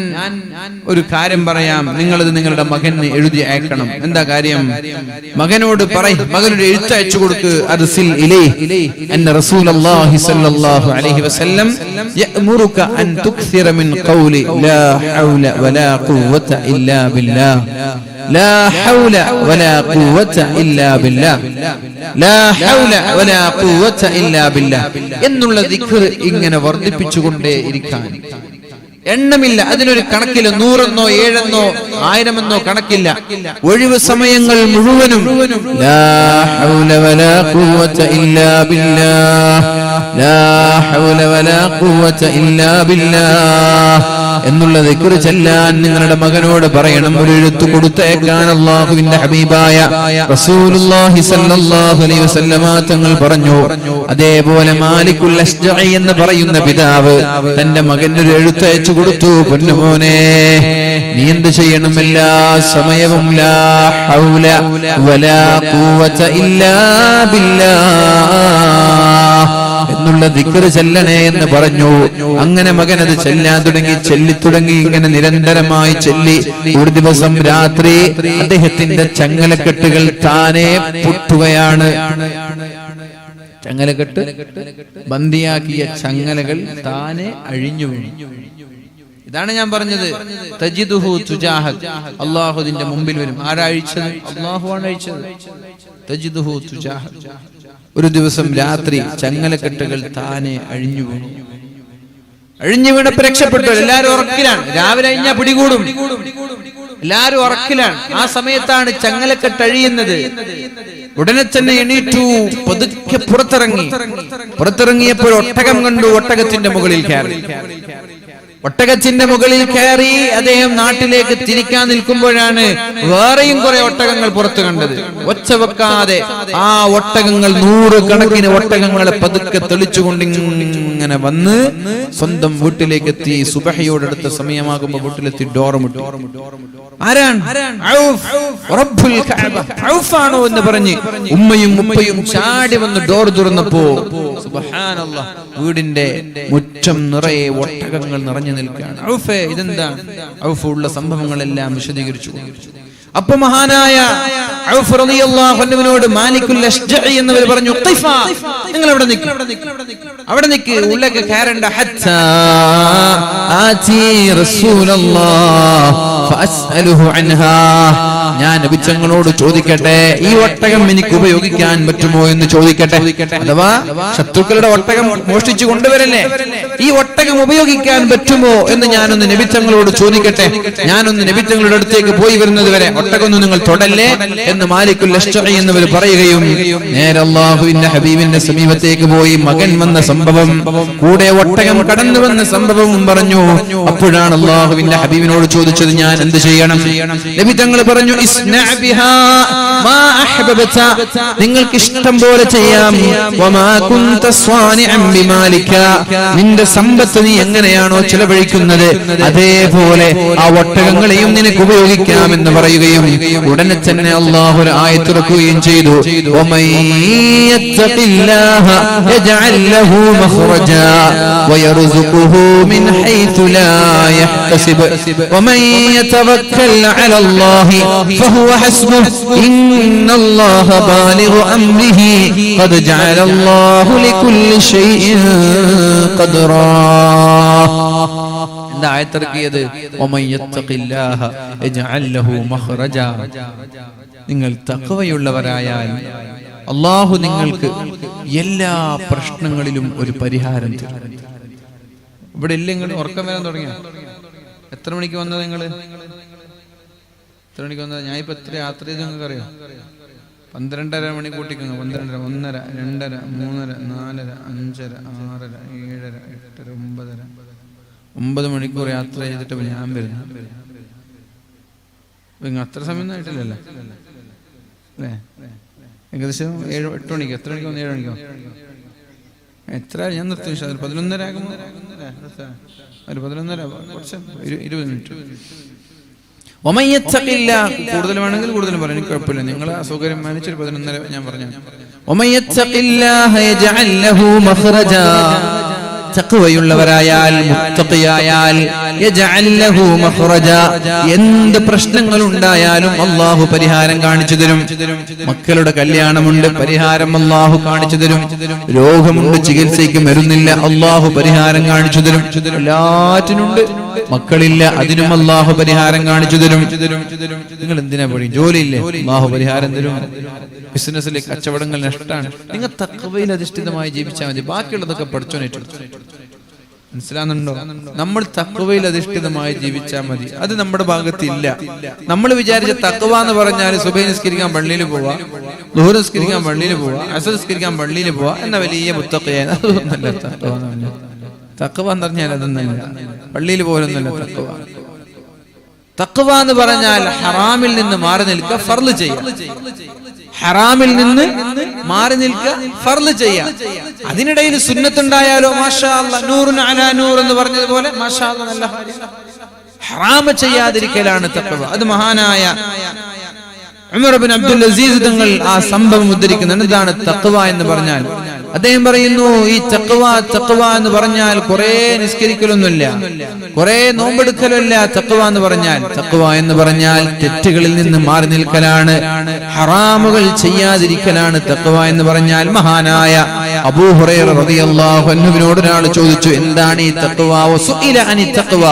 ഒരു കാര്യം പറയാം, നിങ്ങളത് നിങ്ങളുടെ മകന് എഴുതി അയക്കണം. എന്താ കാര്യം? മകനോട് മകനോട് എഴുത്തയച്ചു കൊടുക്ക്. അർസിൽ ഇലൈഹി അന്ന റസൂലുള്ളാഹി സ്വല്ലല്ലാഹു അലൈഹി വസല്ലം യഅ്മുറുക അൻ തുക്സിറ മിൻ ഖൗലി ലാ ഹൗല വലാ ഖുവത ഇല്ലാ ബില്ലാഹ്, ലാ ഹൗല വലാ ഖുവത ഇല്ലാ ബില്ലാഹ്, ലാ ഹൗല വലാ ഖുവത ഇല്ലാ ബില്ലാഹ് എന്നുള്ള ദിക്ർ ഇങ്ങനെ വർദ്ധിപ്പിച്ചുകൊണ്ടേ ഇരിക്കാൻ. എണ്ണമില്ല, അതിനൊരു കണക്കില്ല. 100 7 1000 കണക്കില്ല. ഒഴിവ് സമയങ്ങൾ മുഴുവനും ലാ ഹൗല വലാ ഖുവത ഇല്ലാ ബില്ലാഹ്, ലാ ഹൗല വലാ ഖുവത ഇല്ലാ ബില്ലാഹ്, എന്നുള്ള ദിക്ർ ചൊല്ലാൻ നിങ്ങളുടെ മകനോട് പറയണം. ഒരു എഴുത്ത് കൊടുത്തേക്കാൻ അല്ലാഹുവിന്റെ ഹബീബായ റസൂലുള്ളാഹി സ്വല്ലല്ലാഹു അലൈഹി വസല്ലമ തങ്ങൾ പറഞ്ഞു. അതേപോലെ മാലിക്കുൽ അശ്ജഈ എന്ന് പറയുന്ന പിതാവ് തന്റെ മകന് ഒരു എഴുത്ത് അയച്ചു കൊടുത്തു. പൊന്നുമോനെ, നീ എന്ത് ചെയ്യണം? എല്ലാ സമയവും ലാ ഹൗല വലാ ഖുവത ഇല്ലാ ബില്ലാഹ് എന്നുള്ള ദിക്ർ ചൊല്ലണേ എന്ന് പറഞ്ഞു. അങ്ങനെ മകൻ അത് ചൊല്ലാൻ തുടങ്ങി. ഇങ്ങനെ നിരന്തരമായി ചൊല്ലി ഒരു ദിവസം രാത്രി അദ്ദേഹത്തിന്റെ ചങ്ങലക്കെട്ടുകൾ താനെ പൊട്ടുകയാണ്. ചങ്ങലക്കെട്ട് ബന്ദിയാക്കിയ ചങ്ങലകൾ താനെ അഴിഞ്ഞു വീണു. ഇതാണ് ഞാൻ പറഞ്ഞത്, തജിദുഹു തുജാഹക്, അല്ലാഹുവിന്റെ മുമ്പിൽ വരും. ആരാ അഴിച്ചത്? അല്ലാഹുവാണ് അഴിച്ചത്. തജിദുഹു തുജാഹക്. ഒരു ദിവസം രാത്രി ചങ്ങലക്കെട്ടുകൾ താനെ അഴിഞ്ഞു വീണു. അഴിഞ്ഞു വീണപ്പോ രക്ഷപ്പെട്ടു. എല്ലാരും ഉറക്കിലാണ്. രാവിലെ കഴിഞ്ഞാൽ പിടികൂടും. എല്ലാരും ഉറക്കിലാണ്. ആ സമയത്താണ് ചങ്ങലക്കെട്ട് അഴിയുന്നത്. ഉടനെ തന്നെ എണീറ്റു, പതുക്കെ പുറത്തിറങ്ങിയപ്പോൾ ഒട്ടകം കണ്ടു. ഒട്ടകത്തിന്റെ മുകളിൽ കയറി അദ്ദേഹം നാട്ടിലേക്ക് തിരിക്കാൻ നിൽക്കുമ്പോഴാണ് വേറെയും കുറെ ഒട്ടകങ്ങൾ പുറത്തു കണ്ടത്. ഒച്ച വെക്കാതെ ആ ഒട്ടകങ്ങൾ, 100 കണക്കിന് ഒട്ടകങ്ങളെ പതുക്കെ തെളിച്ചുകൊണ്ട് ഇങ്ങനെ വന്ന് സ്വന്തം വീട്ടിലേക്ക് എത്തി. സുബഹയോടടുത്ത സമയമാകുമ്പോ വീട്ടിലെത്തി ഡോർ മുട്ടി. ആരാണ്? റബ്ബുൽ കഅബ, ഔഫാണോ എന്ന് പറഞ്ഞ് ഉമ്മയും ഉപ്പയും ചാടി വന്ന് ഡോർ തുറന്നപ്പോ സുബ്ഹാനല്ലാഹ്, വീടിന്റെ മുറ്റം നിറയെ ഒട്ടകങ്ങൾ നിറഞ്ഞു നിൽക്കുകയാണ്. ഔഫേ, ഇതെന്താ? ഔഫ് ഉള്ള സംഭവങ്ങളെല്ലാം വിശദീകരിച്ചു. അപ്പൊ മഹാനായ ഔഫ് റളിയല്ലാഹു അൻഹുവിനോട് മാലിക്കുൽ അശ്ജഈ എന്നവർ പറഞ്ഞു, ഖിഫാ, നിങ്ങൾ അവിടെ നിൽക്ക്, ഉള്ളേക്ക് കയറണ്ട. ഹത്താ ആതി റസൂലല്ലാഹ് ഫഅസ്അലുഹു അൻഹാ, ഞാൻ നബിച്ചങ്ങളോട് ചോദിക്കട്ടെ, ഈ ഒട്ടകം എനിക്ക് ഉപയോഗിക്കാൻ പറ്റുമോ എന്ന് ചോദിക്കട്ടെ. അഥവാ ശത്രുക്കളുടെ ഒട്ടകം മോഷ്ടിച്ചു കൊണ്ടുവരല്ലേ, ഈ ഒട്ടകം ഉപയോഗിക്കാൻ പറ്റുമോ എന്ന് ഞാനൊന്ന് നബിച്ചങ്ങളോട് ചോദിക്കട്ടെ. ഞാനൊന്ന് നബിച്ചങ്ങളുടെ അടുത്തേക്ക് പോയി വരുന്നത് വരെ ഒട്ടകൊന്നും നിങ്ങൾ തൊടല്ലേ എന്ന് മാലിക്കുൽ അശ്ജഈ എന്നവർ പറയുകയും നേരെ അല്ലാഹുവിന്റെ ഹബീബിന്റെ സമീപത്തേക്ക് പോയി മകൻ വന്ന സംഭവം, കൂടെ ഒട്ടകം കടന്നു വന്ന സംഭവവും പറഞ്ഞു. അപ്പോഴാണ് അല്ലാഹുവിന്റെ ഹബീബിനോട് ചോദിച്ചത്, ഞാൻ എന്ത് ചെയ്യണം? നബി തങ്ങൾ പറഞ്ഞു, ഇസ്നാ ബിഹാ മാ അഹ്ബബത, നിങ്ങൾക്ക് ഇഷ്ടം പോലെ ചെയ്യാം. വമാ കുൻത സ്വാനിഅൻ ബിമാലിക, നിന്റെ സമ്പത്ത് നീ എങ്ങനെയാണോ ചിലവഴിക്കുന്നത് അതേപോലെ ആ ഒട്ടകങ്ങളെയും നിനക്ക് ഉപയോഗിക്കാമെന്ന് പറയുകയും ഉടനെ തന്നെ അല്ലാഹു ഒരു ആയത്ത് ഇറക്കുകയും ചെയ്തു. വമയ്യത്തഖില്ലാഹ യജ്അൽ ലഹു മഖ്റജാ വയർസുഖുഹു മിൻ ഹൈതു ലാ യഹ്തസിബ് വമയ്യതവക്കൽ അലല്ലാഹി ഫഹുവ ഹസ്ബുഹു ഇന്നല്ലാഹ ബാലിഗു അംരിഹി ഖദ് ജഅലല്ലാഹു ലികുല്ലി ഷൈഇൻ ഖദ്റാ. എന്താ ആയത്തിറക്കിയത്? വമയ്യത്തഖില്ലാഹ യജ്അൽ ലഹു മഖ്റജാ, നിങ്ങൾ തഖ്വയുള്ളവരായാൽ അല്ലാഹു നിങ്ങൾക്ക് എല്ലാ പ്രശ്നങ്ങളിലും ഒരു പരിഹാരം തരും. ഇവിടെ ഇല്ലെങ്കിൽ ഉറക്കം വരാൻ തുടങ്ങിയ എത്ര മണിക്ക് വന്നത്? എത്ര മണിക്ക് വന്നത്? ഞാൻ ഇപ്പൊ എത്ര യാത്ര ചെയ്ത് നിങ്ങൾക്ക് അറിയാം? 12:30 മണി കൂട്ടിക്കോங்க. 12:30, 1:30, 2:30, 3:30, 4:30, 5:30, 6:30, 7:30, 8:30, 9:30, 9 മണിക്കൂർ യാത്ര ചെയ്തിട്ട് ഞാൻ വരുന്നു. അത്ര സമയം ആയിട്ടില്ലല്ലോ അല്ലേ? ഏകദേശം 7-8 മണിക്ക്. എത്ര മണിക്ക് വന്നു? 7 മണിക്കോ? എത്ര? ഞാൻ നിർത്തി 11:30 ആകുമ്പോൾ, ഒരു 11:30, കുറച്ച് 20 മിനിറ്റ്. കൂടുതൽ വേണമെങ്കിൽ കൂടുതലും പറയാം, എനിക്ക് കുഴപ്പമില്ല. നിങ്ങൾ അസൗകര്യം മാനിച്ചൊരു 11:30 ഞാൻ പറഞ്ഞു. തഖ്വയുള്ളവരായാൽ, മുത്തഖിയായാൽ, യജ്അൽ ലഹു മഖ്റജാ, എന്ത് പ്രശ്നങ്ങൾ ഉണ്ടായാലും അല്ലാഹു പരിഹാരം കാണിച്ചു തരും. മക്കളുടെ കല്യാണമുണ്ട്, പരിഹാരം അല്ലാഹു കാണിച്ചു തരും. രോഗമുണ്ട്, ചികിത്സയ്ക്ക് മരുന്നില്ല, അല്ലാഹു പരിഹാരം കാണിച്ചു തരും. എല്ലാറ്റിനുണ്ട്. മക്കളില്ല, അതിനും അല്ലാഹു പരിഹാരം കാണിച്ചു തരും. നിങ്ങൾ എന്തിനാ പറയും? ജോലിയില്ലേ? അല്ലാഹു പരിഹാരം തരും. ബിസിനസ്സിലെ കച്ചവടങ്ങൾ നഷ്ടമാണ്. നിങ്ങൾ തഖ്വയിൽ അധിഷ്ഠിതമായി ജീവിച്ചാൽ മതി, ബാക്കിയുള്ളതൊക്കെ പഠിച്ചോനേറ്റു. മനസ്സിലാകുന്നുണ്ടോ? നമ്മൾ തഖ്വയിൽ അധിഷ്ഠിതമായി ജീവിച്ചാൽ മതി. അത് നമ്മുടെ ഭാഗത്ത് ഇല്ല. നമ്മൾ വിചാരിച്ച തഖ്വ എന്ന് പറഞ്ഞാൽ സുബഹി നിസ്കരിക്കാൻ പള്ളിയിൽ പോവാ, ളുഹർ നിസ്കരിക്കാൻ പള്ളിയിൽ പോവാ, അസ്ർ നിസ്കരിക്കാൻ പള്ളിയിൽ പോവാ എന്ന വലിയ മുത്തഖിയാണ്. അതൊന്നല്ല തഖ്വ എന്ന് പറഞ്ഞാൽ. തഖ്വ എന്ന് പറഞ്ഞാൽ അതൊന്നുമില്ല, പള്ളിയിൽ പോലൊന്നുമല്ല തഖ്വ. തഖ്വ എന്ന് പറഞ്ഞാൽ ഹറാമിൽ നിന്ന് മാറി നിൽക്കുക, ഫർള് ചെയ്യുക. ഹറാമിൽ നിന്ന് മാറി നിൽക്കുക, ഫർള് ചെയ്യുക. അതിനിടയിൽ സുന്നത്തുണ്ടായാലോ മാഷാ അല്ലാഹ്, നൂറുൻ അലാ നൂർ എന്ന് പറഞ്ഞതുപോലെ മാഷാ അല്ലാഹ് നല്ല ഹറാമ ചെയ്യാതിരിക്കലാണ് തഖ്വ. അത് മഹാനായ ഉമർ ഇബ്നു അബ്ദുൽ അസീസ് തങ്ങൾ ആ സംഭവം ഉദ്ധരിക്കുന്നുണ്ട്. എന്താണ് തഖ്വ എന്ന് പറഞ്ഞാൽ? അദ്ദേഹം പറയുന്നു, ഈ തഖ്വ എന്ന് പറഞ്ഞാൽ കുറെ നിസ്കരിക്കലൊന്നുമില്ല, കുറെ നോമ്പെടുക്കലല്ല. തഖ്വ എന്ന് പറഞ്ഞാൽ തെറ്റുകളിൽ നിന്ന് മാറി നിൽക്കലാണ്, ഹറാമുകൾ ചെയ്യാതിരിക്കലാണ് തഖ്വ എന്ന് പറഞ്ഞാൽ. മഹാനായ അബൂ ഹുറൈറ റളിയല്ലാഹു അൻഹുവിനോട് ഒരാൾ ചോദിച്ചു, എന്താണ് ഈ തഖ്വ? വസുഇല അനി തഖ്വ.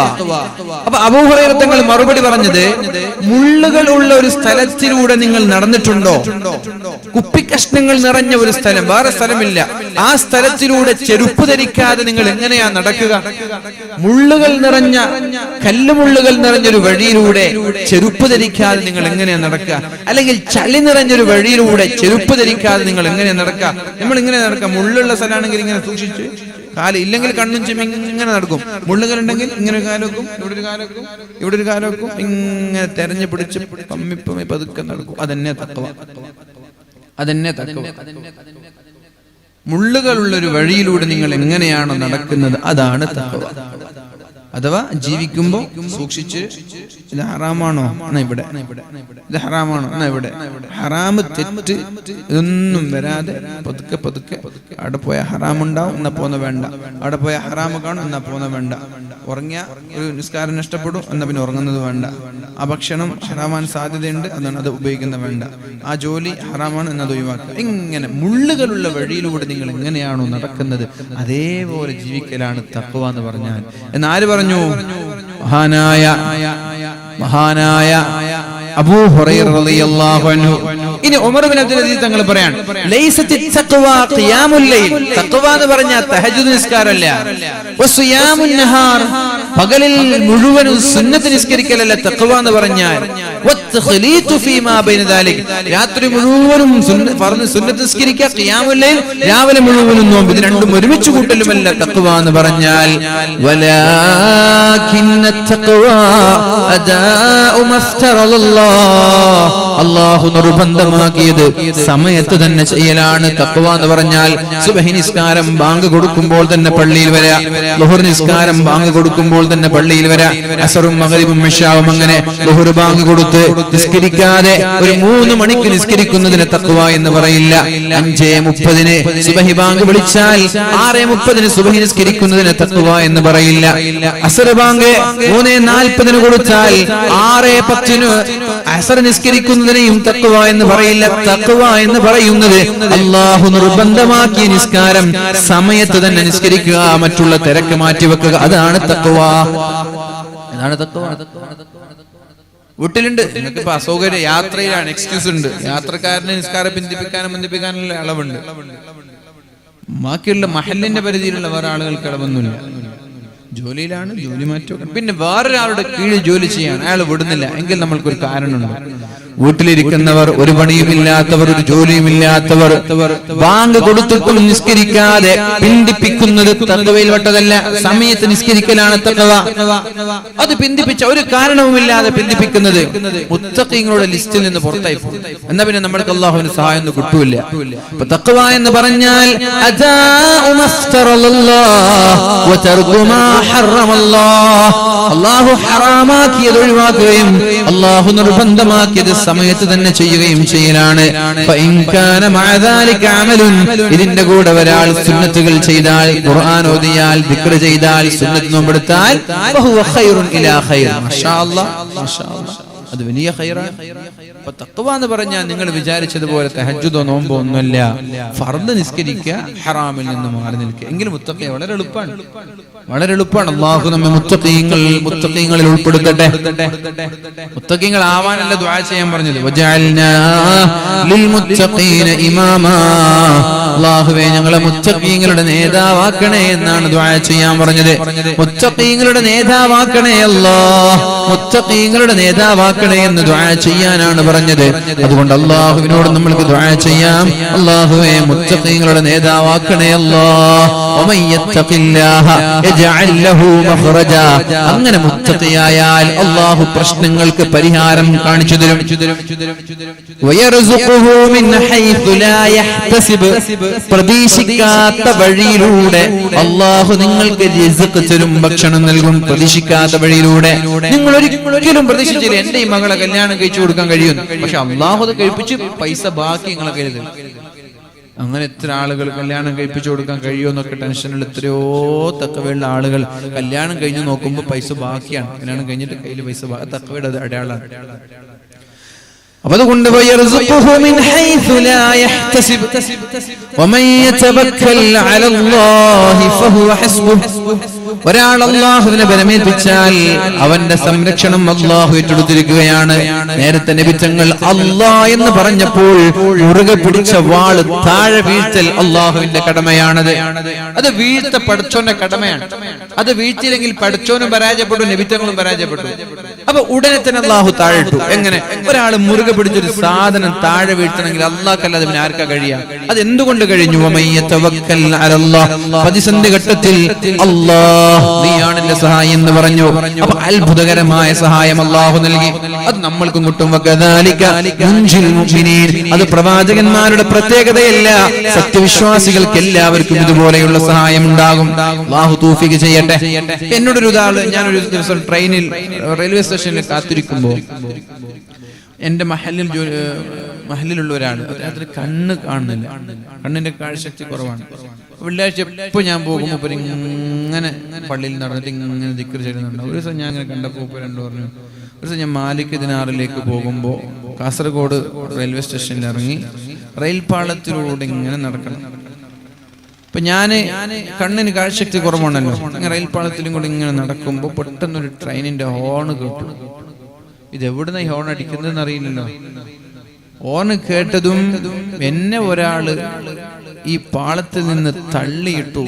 അപ്പോൾ അബൂ ഹുറൈറ തങ്ങൾ മറുപടി പറഞ്ഞത്, മുള്ളുകൾ ഉള്ള ഒരു സ്ഥലത്തിലൂടെ നിങ്ങൾ നടന്നിട്ടുണ്ടോ? കുപ്പിക്കഷ്ണങ്ങൾ നിറഞ്ഞ ഒരു സ്ഥലം, വേറെ സ്ഥലമില്ല, ആ സ്ഥലത്തിലൂടെ ചെരുപ്പ് ധരിക്കാതെ നിങ്ങൾ എങ്ങനെയാ നടക്കുക? മുള്ളുകൾ നിറഞ്ഞ, കല്ലുമുള്ളുകൾ നിറഞ്ഞൊരു വഴിയിലൂടെ ചെരുപ്പ് ധരിക്കാതെ നിങ്ങൾ എങ്ങനെയാ നടക്കുക? അല്ലെങ്കിൽ ചളി നിറഞ്ഞൊരു വഴിയിലൂടെ ചെരുപ്പ് ധരിക്കാതെ നിങ്ങൾ എങ്ങനെയാ നടക്കുക? നമ്മൾ ഇങ്ങനെ നടക്കുക. മുള്ളുള്ള സ്ഥലമാണെങ്കിൽ ഇങ്ങനെ സൂക്ഷിച്ച്, കാല് ഇല്ലെങ്കിൽ കണ്ണും ചിമ്മി ഇങ്ങനെ നടക്കും. മുള്ളുകൾ ഉണ്ടെങ്കിൽ ഇങ്ങനെ ഒരു കാല് വെക്കും, ഇവിടെ ഒരു കാല് വെക്കും, ഇവിടെ ഒരു കാല് വെക്കും, ഇങ്ങനെ തെരഞ്ഞു പിടിച്ച് പമ്മി പതുക്കെ നടക്കും. അതെന്നെ തഖ്വ. മുള്ളുകളുള്ളൊരു വഴിയിലൂടെ നിങ്ങൾ എങ്ങനെയാണോ നടക്കുന്നത്, അതാണ് തഖ്വ. അഥവാ ജീവിക്കുമ്പോ സൂക്ഷിച്ച്, ഇത് ഹറാമാണോ എന്നാ ഇവിടെ, ഇത് ഹറാമാണോ എന്നാ ഇവിടെ, ഹറാമ് തെറ്റ് ഇതൊന്നും വരാതെ പതുക്കെ പതുക്കെ. അവിടെ പോയ ഹറാമുണ്ടാവും എന്നാ പോന്ന വേണ്ട, അവിടെ പോയ ഹറാമ് കാണും എന്നാ പോന്ന വേണ്ട. ഉറങ്ങിയ ഒരു നിസ്കാരം നഷ്ടപ്പെടും എന്നാ പിന്നെ ഉറങ്ങുന്നത് വേണ്ട. ആ ഭക്ഷണം ഹറാമാൻ സാധ്യതയുണ്ട്, അതാണ് അത് ഉപയോഗിക്കുന്ന വേണ്ട. ആ ജോലി ഹറാമാണ് എന്നത് ഒഴിവാക്കുക. ഇങ്ങനെ മുള്ളുകളുള്ള വഴിയിലൂടെ നിങ്ങൾ എങ്ങനെയാണോ നടക്കുന്നത് അതേപോലെ ജീവിക്കലാണ് തഖ്വ എന്ന് പറഞ്ഞാൽ. എന്നാര് പറഞ്ഞു? മഹാനായ അബൂ ഹുറൈറ റളിയല്ലാഹു അൻഹു. ഇനി ഉമർ ഇബ്നു അബ്ദുൽ അസീസ് തങ്ങൾ പറയാണ്, ലൈസത്തി തഖ്വ ഖിയാമുൽ ലൈൽ. തഖ്വ എന്ന് പറഞ്ഞാൽ തഹജ്ജുദ് നിസ്കാരമല്ല, വസിയാമുൻ നഹാർ, പകലിൽ മുഴുവനും സുന്നത്ത് നിസ്കരിക്കലല്ല തഖ്വ എന്ന് പറഞ്ഞാൽ. വത്ഖലീതു ഫീമാ ബൈന ദാലിക്, രാത്രി മുഴുവനും സുന്നത്ത് നിസ്കരിക്കുക, ഖിയാമുൽ ലൈൽ രാവിലെ മുഴുവനും നോമ്പ്, ഇത് രണ്ടും ഒരുമിച്ച് കൂട്ടലുമല്ല തഖ്വ എന്ന് പറഞ്ഞാൽ. വലാകിന്ന തഖ്വ അദാഉ മഫ്തറല്ലാഹ്, അല്ലാഹു നിർബന്ധമാക്കിയത് സമയത്ത് തന്നെ ചെയ്യലാണ് തഖ്വ എന്ന് പറഞ്ഞാൽ. സുബ്ഹി നിസ്കാരം ബാങ്ക് കൊടുക്കുമ്പോൾ തന്നെ പള്ളിയിൽ വരാ, ളുഹർ നിസ്കാരം ബാങ്ക് കൊടുക്കുമ്പോൾ തന്നെ പള്ളിയിൽ വരാ, അസറും മഗ്രിബും ഇശാവും അങ്ങനെ ളുഹർ ബാങ്ക് കൊടുത്ത് നിസ്കരിക്കാതെ ഒരു 3 മണിക്ക് നിസ്കരിക്കുന്നതിന് തഖ്വ എന്ന് പറയില്ല. 5:30 സുബ്ഹി ബാങ്ക് വിളിച്ചാൽ 6:30 സുബ്ഹി നിസ്കരിക്കുന്നതിന് തഖ്വ എന്ന് പറയില്ല. അസർ ബാങ്ക് 3:40 കൊടുത്താൽ 6:10 അസർ നിസ്കരിക്കുന്നതിനെയും തഖ്വ എന്ന് പറയില്ല. തഖ്വ എന്ന് പറയുന്നത് അല്ലാഹു നിർബന്ധമാക്കിയ നിസ്കാരം സമയത്ത് തന്നെ നിസ്കരിക്കുക, മറ്റുള്ള തിരക്ക് മാറ്റിവെക്കുക, അതാണ് തഖ്വ. വീട്ടിലുണ്ട്, നിങ്ങൾക്ക് ഇപ്പൊ അസൗകര്യ യാത്രയിലാണ്, എക്സ്ക്യൂസ് ഉണ്ട്, യാത്രക്കാരനെ നിസ്കാരം ബന്ധിപ്പിക്കാനുള്ള അളവുണ്ട്. ബാക്കിയുള്ള മഹല്ലിന്റെ പരിധിയിലുള്ള വേറെ ആളുകൾക്ക് അളവൊന്നുമില്ല. ജോലിയിലാണ്, ജോലി മാറ്റുക. പിന്നെ വേറൊരാളുടെ കീഴിൽ ജോലി ചെയ്യാൻ അയാൾ വിടുന്നില്ല എങ്കിൽ നമ്മൾക്കൊരു കാരണമുണ്ട്. വീട്ടിലിരിക്കുന്നവർ, ഒരു പണിയുമില്ലാത്തവർ, ഒരു ജോലിയുമില്ലാത്തവർ ബാങ്ക് കൊടുത്തിട്ടും നിസ്കരിക്കാതെ പിന്തിപ്പിക്കുന്നത് തഖ്വയിൽ പെട്ടതല്ല. സമയത്ത് നിസ്കരിക്കലാണ് തഖ്വ. അത് പിന്തിപ്പിച്ച ഒരു കാരണവുമില്ലാതെ പിന്തിപ്പിക്കുന്നത് മുത്തഖീങ്ങളുടെ ലിസ്റ്റിൽ നിന്ന് പുറത്തായി പോകും. എന്നാ പിന്നെ നമ്മൾക്ക് അല്ലാഹുവിന്റെ സഹായം ഒന്നും കിട്ടൂല. അപ്പൊ തഖ്വ എന്ന് പറഞ്ഞാൽ അദാഉ മഫ്തറല്ലാഹ് വതർകു മാ ഹറമല്ലാഹ്, അല്ലാഹു ഹറാമാക്കിയത് ഒഴിവാക്കുകയും അല്ലാഹു നിർബന്ധമാക്കിയത് സമയത്ത് തന്നെ ചെയ്യുകയും ചെയ്യലാണ്. ഇതിന്റെ കൂടെ ഒരാൾ സുന്നത്തുകൾ ചെയ്താൽ, ഖുർആൻ ഓതിയാൽ, ദിക്ർ ചെയ്താൽ, സുന്നത്ത് നോമ്പെടുത്താൽ അത് വലിയ ഖൈറാണ്. അപ്പൊ തഖ്വ എന്ന് പറഞ്ഞാൽ നിങ്ങൾ വിചാരിച്ചതുപോലെ തഹജ്ജുദോ നോമ്പോ ഒന്നുമല്ല. ഫർദ് നിസ്കരിക്കുക, ഹറാമിൽ നിന്ന് മാറി നിൽക്കുക. എങ്കിലും മുത്തഖി വളരെ എളുപ്പമാണ്, വളരെ എളുപ്പമാണ്. അല്ലാഹു നമ്മെ മുത്തഖീങ്ങളിൽ ഉൾപ്പെടുത്തട്ടെ. മുത്തഖീങ്ങൾ ആവാനല്ല ദുആ ചെയ്യാൻ പറഞ്ഞത്. വജഅൽനാ ലിൽ മുത്തഖീന ഇമാമാ, അല്ലാഹുവേ ഞങ്ങളെ മുത്തഖീങ്ങളുടെ നേതാവാക്കണേ എന്നാണ് ദുആ ചെയ്യാൻ പറഞ്ഞത്. മുത്തഖീങ്ങളുടെ നേതാവാക്കണേ അല്ലാഹ്, മുത്തഖീങ്ങളുടെ നേതാവാക്കണേ എന്ന് ദുആ ചെയ്യാനാണ് പറഞ്ഞത്. അതുകൊണ്ട് അല്ലാഹുവിനോട് നമ്മൾക്ക് ദുആ ചെയ്യാം. അല്ലാഹുവേ മുത്തഖീങ്ങളുടെ നേതാവാക്കണേ അല്ലാഹ്. വമൻ യത്തഖില്ലാഹ യജ്അൽ ലഹു മഖ്റജ. അങ്ങനെ മുത്തഖിയായാൽ അല്ലാഹു പ്രശ്നങ്ങൾക്ക് പരിഹാരം കാണിച്ചു തരും. വയർസുഖുഹു മിൻ ഹൈതു ലാ യഹ്തസിബ്. പ്രതീക്ഷിക്കാത്ത വഴിയിലൂടെ അല്ലാഹു നിങ്ങൾക്ക് റിസ്ക് തരും, ഭക്ഷണം നൽകും. പ്രതീക്ഷിക്കാത്ത വഴിയിലൂടെ നിങ്ങൾ ഒരിക്കലും പ്രതീക്ഷിച്ചില്ല എന്റെ ഈ മകളെ കല്യാണം കഴിച്ചു കൊടുക്കാൻ കഴിയും, പക്ഷെ അല്ലാഹു അത് കഴിപ്പിച്ച് പൈസ ബാക്കി നിങ്ങളെ കയ്യിൽ. അങ്ങനെ എത്ര ആളുകൾ കല്യാണം കഴിപ്പിച്ചു കൊടുക്കാൻ കഴിയുമെന്നൊക്കെ ടെൻഷനുള്ള എത്രയോ തക്കവയുള്ള ആളുകൾ കല്യാണം കഴിഞ്ഞ് നോക്കുമ്പോൾ പൈസ ബാക്കിയാണ്. കല്യാണം കഴിഞ്ഞിട്ട് കയ്യിൽ പൈസ തക്കവയുടെ അടയാളാണ്. അപ്പൊ അതുകൊണ്ട് ഒരാൾ അല്ലാഹുവിനെ ബലമേൽപ്പിച്ചാൽ അവന്റെ സംരക്ഷണം അല്ലാഹു ഏറ്റെടുത്തിരിക്കുകയാണ്. നേരത്തെ നബി തങ്ങൾ അല്ലാഹ് എന്ന് പറഞ്ഞപ്പോൾ മുറുകെ പിടിച്ച വാള് താഴെ വീഴ്ത്തൽ അല്ലാഹുവിന്റെ കടമയാണത്. അത് വീഴ്ത്ത പടച്ചോന്റെ കടമയാണ്. അത് വീഴ്ത്തിയില്ലെങ്കിൽ പടച്ചോനും പരാജയപ്പെട്ടു, നബി തങ്ങളും പരാജയപ്പെട്ടു. അപ്പൊ ഉടനെ തന്നെ അല്ലാഹു താഴെ ഇട്ടു. എങ്ങനെ? ഒരാൾ മുറുകെ പിടിച്ചൊരു സാധനം താഴെ വീഴ്ത്തണമെങ്കിൽ അല്ലാഹ്ക്കല്ലാതെ പിന്നെ ആർക്കാ കഴിയാ? അത് എന്തുകൊണ്ട് കഴിഞ്ഞു? പ്രതിസന്ധി ഘട്ടത്തിൽ അല്ലാഹ് നീയാണ് എന്റെ സഹായം എന്ന് പറഞ്ഞു. അപ്പൊ അത്ഭുതകരമായ സഹായം അല്ലാഹു നൽകി. അത് നമ്മൾക്കും കിട്ടും. അത് പ്രവാചകന്മാരുടെ പ്രത്യേകതയല്ല, സത്യവിശ്വാസികൾക്ക് എല്ലാവർക്കും ഇതുപോലെയുള്ള സഹായം ഉണ്ടാകും. അല്ലാഹു തൗഫീഖ് ചെയ്യട്ടെ. എന്നോടൊരു ഞാനൊരു ദിവസം ട്രെയിനിൽ റെയിൽവേ സ്റ്റേഷനിൽ കാത്തിരിക്കുമ്പോ എന്റെ മഹലിലുള്ള ഒരാൾ, അതിന് കണ്ണ് കാണുന്നില്ല, കണ്ണിന്റെ കാഴ്ചശക്തി കുറവാണ്. വെള്ളിയാഴ്ച എപ്പോ ഞാൻ പോകുമ്പോൾ ഇങ്ങനെ പള്ളിയിൽ നടന്നിട്ട് ഇങ്ങനെ ദിക്ർ ചെയ്യുന്നുണ്ട്. ഒരു ദിവസം ഞാൻ ഇങ്ങനെ കണ്ടപ്പോൾ രണ്ടു പറഞ്ഞു. ഒരു ദിവസം ഞാൻ മാലിക് ദിനാറിലേക്ക് പോകുമ്പോൾ കാസർഗോഡ് റെയിൽവേ സ്റ്റേഷനിൽ ഇറങ്ങി റെയിൽ പാളത്തിലൂടെ ഇങ്ങനെ നടക്കണം. അപ്പൊ ഞാന് കണ്ണിന് കാഴ്ചശക്തി കുറവാണല്ലോ, ഇങ്ങനെ റെയിൽ പാളത്തിലും കൂടെ ഇങ്ങനെ നടക്കുമ്പോൾ പെട്ടെന്നൊരു ട്രെയിനിന്റെ ഹോൺ കേട്ടു. ഇതെവിടുന്ന ഈ ഹോൺ അടിക്കുന്നതെന്ന് അറിയില്ലല്ലോ. ഹോൺ കേട്ടതും എന്നെ ഒരാള് ഈ പാളത്തിൽ നിന്ന് തള്ളിയിട്ടു.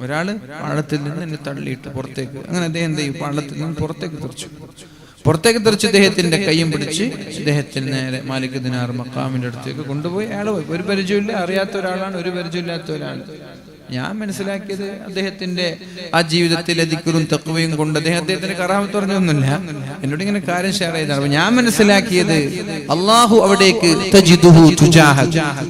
ഒരാള് പാളത്തിൽ നിന്ന് എന്നെ തള്ളിയിട്ടു പുറത്തേക്ക്. അങ്ങനെ അദ്ദേഹം ഈ പാളത്തിൽ നിന്ന് പുറത്തേക്ക് തെറിച്ചു ഇദ്ദേഹത്തിന്റെ കയ്യും പിടിച്ച് ഇദ്ദേഹത്തിന് നേരെ മാലിക് ദിനാർ മഖാമിന്റെ അടുത്തേക്ക് കൊണ്ടുപോയി. അയാൾ ഒരു പരിചയമില്ല, അറിയാത്ത ഒരാളാണ്, ഒരു പരിചയമില്ലാത്ത ഒരാൾ. ഞാൻ മനസ്സിലാക്കിയത് അദ്ദേഹത്തിന്റെ ആ ജീവിതത്തിലെ ദിക്റും തഖ്വയും കൊണ്ട് അദ്ദേഹത്തിന് കറാമത്ത് പറഞ്ഞൊന്നുമില്ല, എന്നോട് ഇങ്ങനെ കാര്യം ഷെയർ ചെയ്താണ്. ഞാൻ മനസ്സിലാക്കിയത് അള്ളാഹു അവിടേക്ക്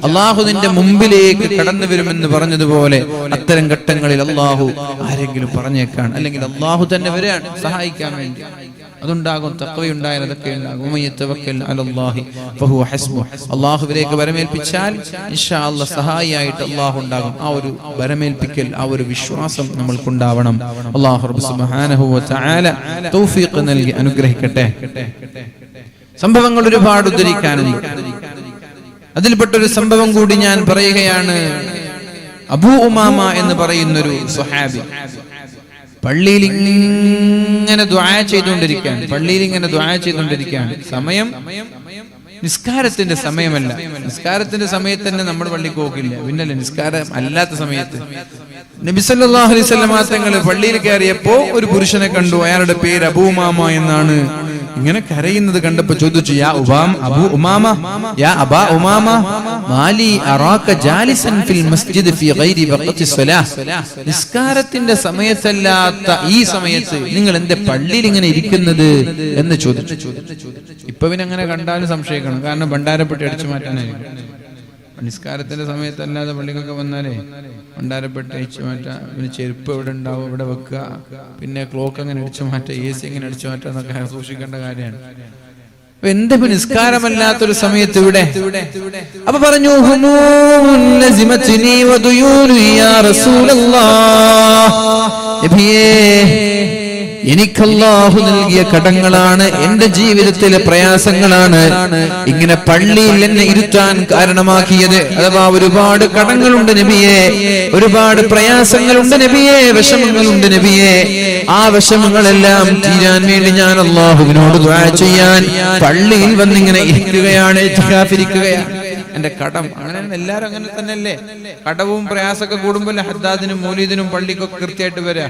അള്ളാഹു നിന്റെ മുമ്പിലേക്ക് കടന്നു വരുമെന്ന് പറഞ്ഞതുപോലെ അത്തരം ഘട്ടങ്ങളിൽ അള്ളാഹു ആരെങ്കിലും പറഞ്ഞേക്കാണ്, അല്ലെങ്കിൽ അള്ളാഹു തന്നെ വരാൻ സഹായിക്കാൻ വേണ്ടി. അതുണ്ടാകും. തഖ്വയുണ്ടായാൽ അതൊക്കെ ഉണ്ടാകും. അള്ളാഹുവിലേക്ക് വരമേൽപ്പിച്ചാൽ ഇൻഷാ അല്ലാഹ് സഹായിയായിട്ട് അള്ളാഹു ഉണ്ടാകും. ആ ഒരു വരമേൽപ്പിക്കൽ, ആ ഒരു വിശ്വാസം നമ്മൾക്കുണ്ടാവണം. അല്ലാഹു റബ്ബ് സുബ്ഹാനഹു വ തആല തൗഫീഖ് നൽകി അനുഗ്രഹിക്കട്ടെ. സംഭവങ്ങൾ ഒരുപാട് ഉദ്ധരിക്കാനുണ്ട്. അതിൽപ്പെട്ടൊരു സംഭവം കൂടി ഞാൻ പറയുകയാണ്. അബൂ ഉമാമ എന്ന് പറയുന്നൊരു സ്വഹാബി പള്ളിയിൽ ഇങ്ങനെ ദുആ ചെയ്തുകൊണ്ടിരിക്കുകയാണ്. സമയം നിസ്കാരത്തിന്റെ സമയമല്ല. നിസ്കാരത്തിന്റെ സമയത്ത് തന്നെ നമ്മൾ പള്ളിക്ക് പോകില്ല, പിന്നല്ലേ നിസ്കാരം അല്ലാത്ത സമയത്ത്. നബി സല്ലല്ലാഹു അലൈഹി വസല്ലം തങ്ങൾ പള്ളിയിൽ കയറിയപ്പോ ഒരു പുരുഷനെ കണ്ടു. അയാളുടെ പേര് അബൂ ഉമാമ എന്നാണ്. ഇങ്ങനെ കരയുന്നത് കണ്ടപ്പോ ചോദിച്ചു, യാ അബൂ ഉമാമ, യാ അബാ ഉമാമ, മാലി അറാക ജാലിസൻ ഫിൽ മസ്ജിദ് ഫീ ഗൈരി വഖതി സ്വലാഹ്. നിസ്കാരത്തിന്റെ സമയത്തല്ലാത്ത ഈ സമയത്ത് നിങ്ങൾ എന്റെ പള്ളിയിൽ ഇങ്ങനെ ഇരിക്കുന്നത് എന്ന് ചോദിച്ചു. ഇപ്പൊ പിന്നെ അങ്ങനെ കണ്ടാലും സംശയിക്കണം, കാരണം ഭണ്ഡാരപ്പെട്ടി അടിച്ചു മാറ്റാനായിരിക്കും. നിസ്കാരത്തിന്റെ സമയത്തല്ലാതെ പള്ളിക്കൊക്കെ വന്നാലേ ഭണ്ഡാരപ്പെട്ടി അടിച്ചു മാറ്റാം, പിന്നെ ചെരുപ്പ് എവിടെ ഉണ്ടാവും ഇവിടെ വെക്കുക, പിന്നെ ക്ലോക്ക് അങ്ങനെ അടിച്ചു മാറ്റുക, AC എങ്ങനെ അടിച്ചു മാറ്റുക എന്നൊക്കെ സൂക്ഷിക്കേണ്ട കാര്യമാണ്. എന്താ നിസ്കാരമല്ലാത്തൊരു സമയത്ത് ഇവിടെ? അപ്പൊ പറഞ്ഞു, എനിക്ക് അല്ലാഹു നൽകിയ കടങ്ങളാണ്, എന്റെ ജീവിതത്തിലെ പ്രയാസങ്ങളാണ് ഇങ്ങനെ പള്ളിയിൽ എന്നെ ഇരുത്താൻ കാരണമാക്കിയത്. അഥവാ ഒരുപാട് കടങ്ങളുണ്ട് നബിയെ, ഒരുപാട് പ്രയാസങ്ങളുണ്ട് നബിയെ, വിഷമങ്ങളുണ്ട് നബിയെ. ആ വിഷമങ്ങളെല്ലാം തീരാൻ വേണ്ടി ഞാൻ അല്ലാഹുവിനോട് ദുആ ചെയ്യാൻ പള്ളിയിൽ വന്നിങ്ങനെ ഇരിക്കുകയാണ്, ഇരിക്കുകയാണ്. എന്റെ കടം അങ്ങനെ എല്ലാരും അങ്ങനെ തന്നെയല്ലേ? കടവും പ്രയാസമൊക്കെ കൂടുമ്പോൾ ഹദ്ദാദിനും മൗലീദിനും പള്ളിക്കൊക്കെ കൃത്യമായിട്ട് വരാ,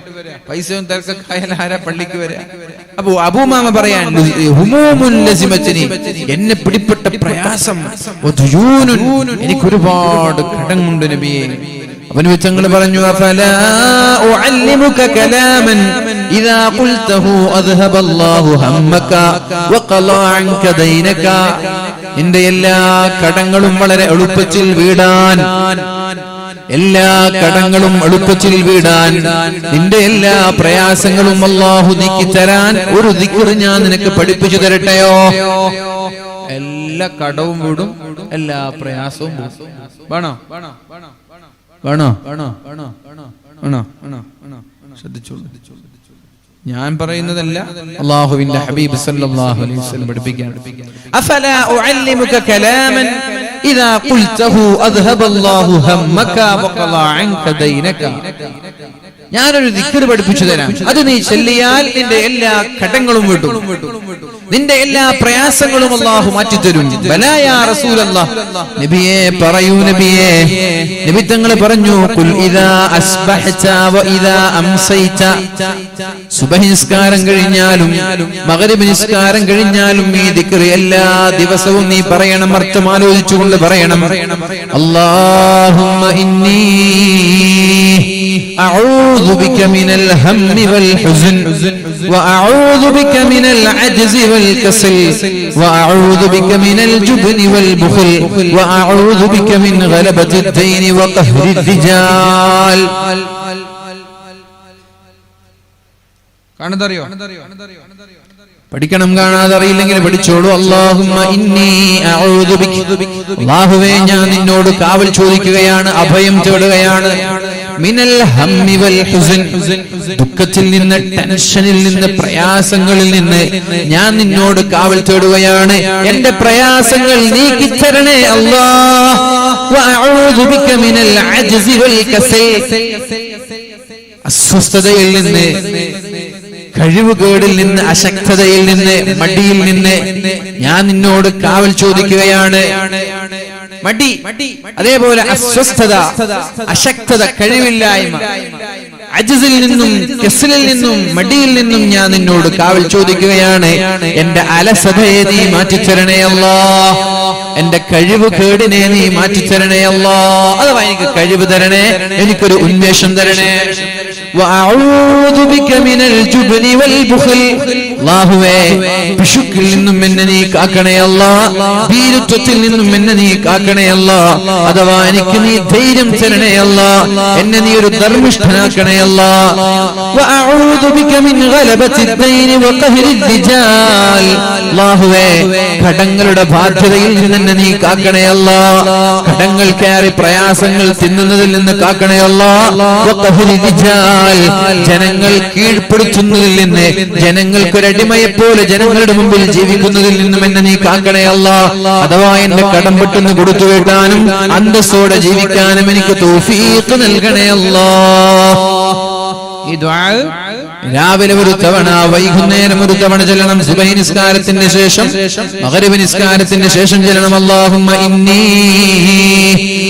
പൈസയും തിരക്കൊക്കെ ആരാ പള്ളിക്ക് വരാ. അപ്പൊ അബൂ ഉമാമ പറയാൻ, എന്നെ പിടിപ്പെട്ട പ്രയാസം, എനിക്ക് ഒരുപാട് കടമുണ്ട് നബിയെ. തങ്ങൾ പറഞ്ഞു അഫലാ ഉഅല്ലിമുക കലാമൻ ഇദാ ഖുൽതഹു അദ്ഹബല്ലാഹു ഹമ്മക വഖളാ അൻക ദൈനക. നിന്റെ എല്ലാ കടങ്ങളും വളരെ എളുപ്പത്തിൽ വീടാൻ, എല്ലാ കടങ്ങളും എളുപ്പത്തിൽ വീടാൻ, നിന്റെ എല്ലാ പ്രയാസങ്ങളും അല്ലാഹു നീക്കി തരാൻ ഒരു ദിക്ർ ഞാൻ നിനക്ക് പഠിപ്പിച്ചു തരട്ടെയോ? എല്ലാ കടവും വീടും, എല്ലാ പ്രയാസവും വേണോ? വേണോ? ശ്രദ്ധിച്ചോളൂ. ഞാൻ പറയുന്നതല്ല, അല്ലാഹുവിന്റെ ഹബീബ് സല്ലല്ലാഹു അലൈഹി വസല്ലം പഠിപ്പിക്കുകയാണ്. അഫലാ ഉഅല്ലിമുക കലാമൻ ഇദാ ഖുൽതഹു അദ്ഹബല്ലാഹു ഹമ്മക വഖളാ അൻക ദൈനക. ഞാനൊരു ദിക്ർ പഠിപ്പിച്ചു തരാം, അത് നീ ചൊല്ലിയാൽ നിന്റെ എല്ലാ കടങ്ങളും വീടും, നിന്റെ എല്ലാ പ്രയാസങ്ങളും അല്ലാഹു മാറ്റിത്തരും. ബലാ യാ റസൂലല്ലാഹ്, നബിയേ പറയൂ നബിയേ. നബി തങ്ങൾ പറഞ്ഞു ഖുൽ ഇദാ അസ്ബഹത വ ഇദാ അംസൈത. സുബ്ഹി നിസ്കാരം കഴിഞ്ഞാലും മഗ്രിബ് നിസ്കാരം കഴിഞ്ഞാലും ഈ ദിക്ർ എല്ലാ ദിവസവും നീ പറയണം, അർത്ഥം ആലോചിച്ചുകൊണ്ട് പറയണം. അല്ലാഹുമ്മ ഇന്നി അഊദു ബിക മിനൽ ഹമ്മി വൽ ഹുസ്ൻ വഅഊദു ബിക മിനൽ അജ്സി വൽ കസൽ വഅഊദു ബിക മിനൽ ജുബ്നി വൽ ബുഖൽ വഅഊദു ബിക മിൻ ഗലബത്തിദ് ദൈനി വഖഹ്രിർ റിജാൽ. കാണാതറിയോ? പഠിക്കണം. കാണാതറിയില്ലെങ്കിൽ പഠിച്ചോളൂ. അല്ലാഹുമ്മ ഇന്നി അഊദു ബിക. അല്ലാഹുവേ ഞാൻ നിന്നോട് കാവൽ ചോദിക്കുകയാണ്, അഭയം തേടുകയാണ്. മിനൽ ഹമ്മി വൽ ഹുസ്ൻ, ദുഃഖത്തിൽ നിന്ന്, ടെൻഷനിൽ നിന്ന്, പ്രയാസങ്ങളിൽ നിന്ന് ഞാൻ നിന്നോട് കാവൽ തേടുകയാണ്. എന്റെ പ്രയാസങ്ങൾ നീക്കി തരണേ അല്ലാഹ്. വഅഊദു ബിക മിനൽ അജ്സി വൽ കസൽ, അസ്വസ്ഥതയിൽ നിന്ന്, കഴിവുകേടിൽ നിന്ന്, അശക്തതയിൽ നിന്ന്, മടിയിൽ നിന്ന് ഞാൻ നിന്നോട് കാവൽ ചോദിക്കുകയാണ്. മടി, അതേപോലെ അസ്വസ്ഥത, അശക്തത, കഴിവില്ലായ്മ, അജ്സിൽ നിന്നും, കസലിൽ നിന്നും, മടിയിൽ നിന്നും ഞാൻ നിന്നോട് കാവൽ ചോദിക്കുകയാണ്. എന്റെ അലസതയെ നീ മാറ്റിത്തരണേ അല്ലാഹ്. എന്റെ കഴിവ് കേടിനെ നീ മാറ്റിത്തരണേ അല്ലാഹ്. അഥവാ എനിക്ക് കഴിവ് തരണേ, എനിക്കൊരു ഉന്മേഷം തരണേ. വഅഊദു ബിക മിനൽ ജുബ്നി വൽ ബുഖൽ. അല്ലാഹുവേ പിശുക്കിൽ നിന്നും എന്നെ നീ കാക്കണേ അല്ലാഹ്. ഭീരുത്വത്തിൽ നിന്നും എന്നെ നീ കാക്കണേ അല്ലാഹ്. അഥവാ എനിക്ക് നീ ധൈര്യം തരണേ അല്ലാഹ്. എന്നെ നീ ഒരു ധർമ്മിഷ്ഠനാക്കണേ അല്ലാഹ്. വഅഊദു ബിക മിൻ ഗലബത്തിദ് ദൈനി വഖഹ്രിർ റിജാൽ. അല്ലാഹുവേ കടങ്ങളുടെ ബാധ്യതയിൽ നിന്ന് എന്നെ നീ കാക്കണേ അല്ലാഹ്. കടങ്ങൾ കയറി പ്രയാസങ്ങൾ തിന്നുന്നതിൽ നിന്ന് കാക്കണേ അല്ലാഹ്. വഖഹ്രിർ റിജാൽ, ജനങ്ങൾ കീഴ്പ്പെടുത്തുന്നതിൽ നിന്ന്, ജനങ്ങൾക്കൊരടിമയെ പോലെ ജനങ്ങളുടെ മുമ്പിൽ ജീവിക്കുന്നതിൽ നിന്നും എന്നെ നീ കാക്കണേ അല്ലാഹ്. അഥവാ എന്റെ കടം പെട്ടെന്ന് കൊടുത്തു വീട്ടാനും അന്തസ്സോടെ ജീവിക്കാനും എനിക്ക് തൗഫീഖ് നൽകണേ അല്ലാഹ്. ഈ ദുആ രാവിലെ ഒരു തവണ, വൈകുന്നേരം ഒരു തവണ ചൊല്ലണം. സുബഹി നിസ്കാരത്തിന് ശേഷം, മഗ്രിബ് നിസ്കാരത്തിന് ശേഷം ചൊല്ലണം. അല്ലാഹുമ്മ ഇന്നി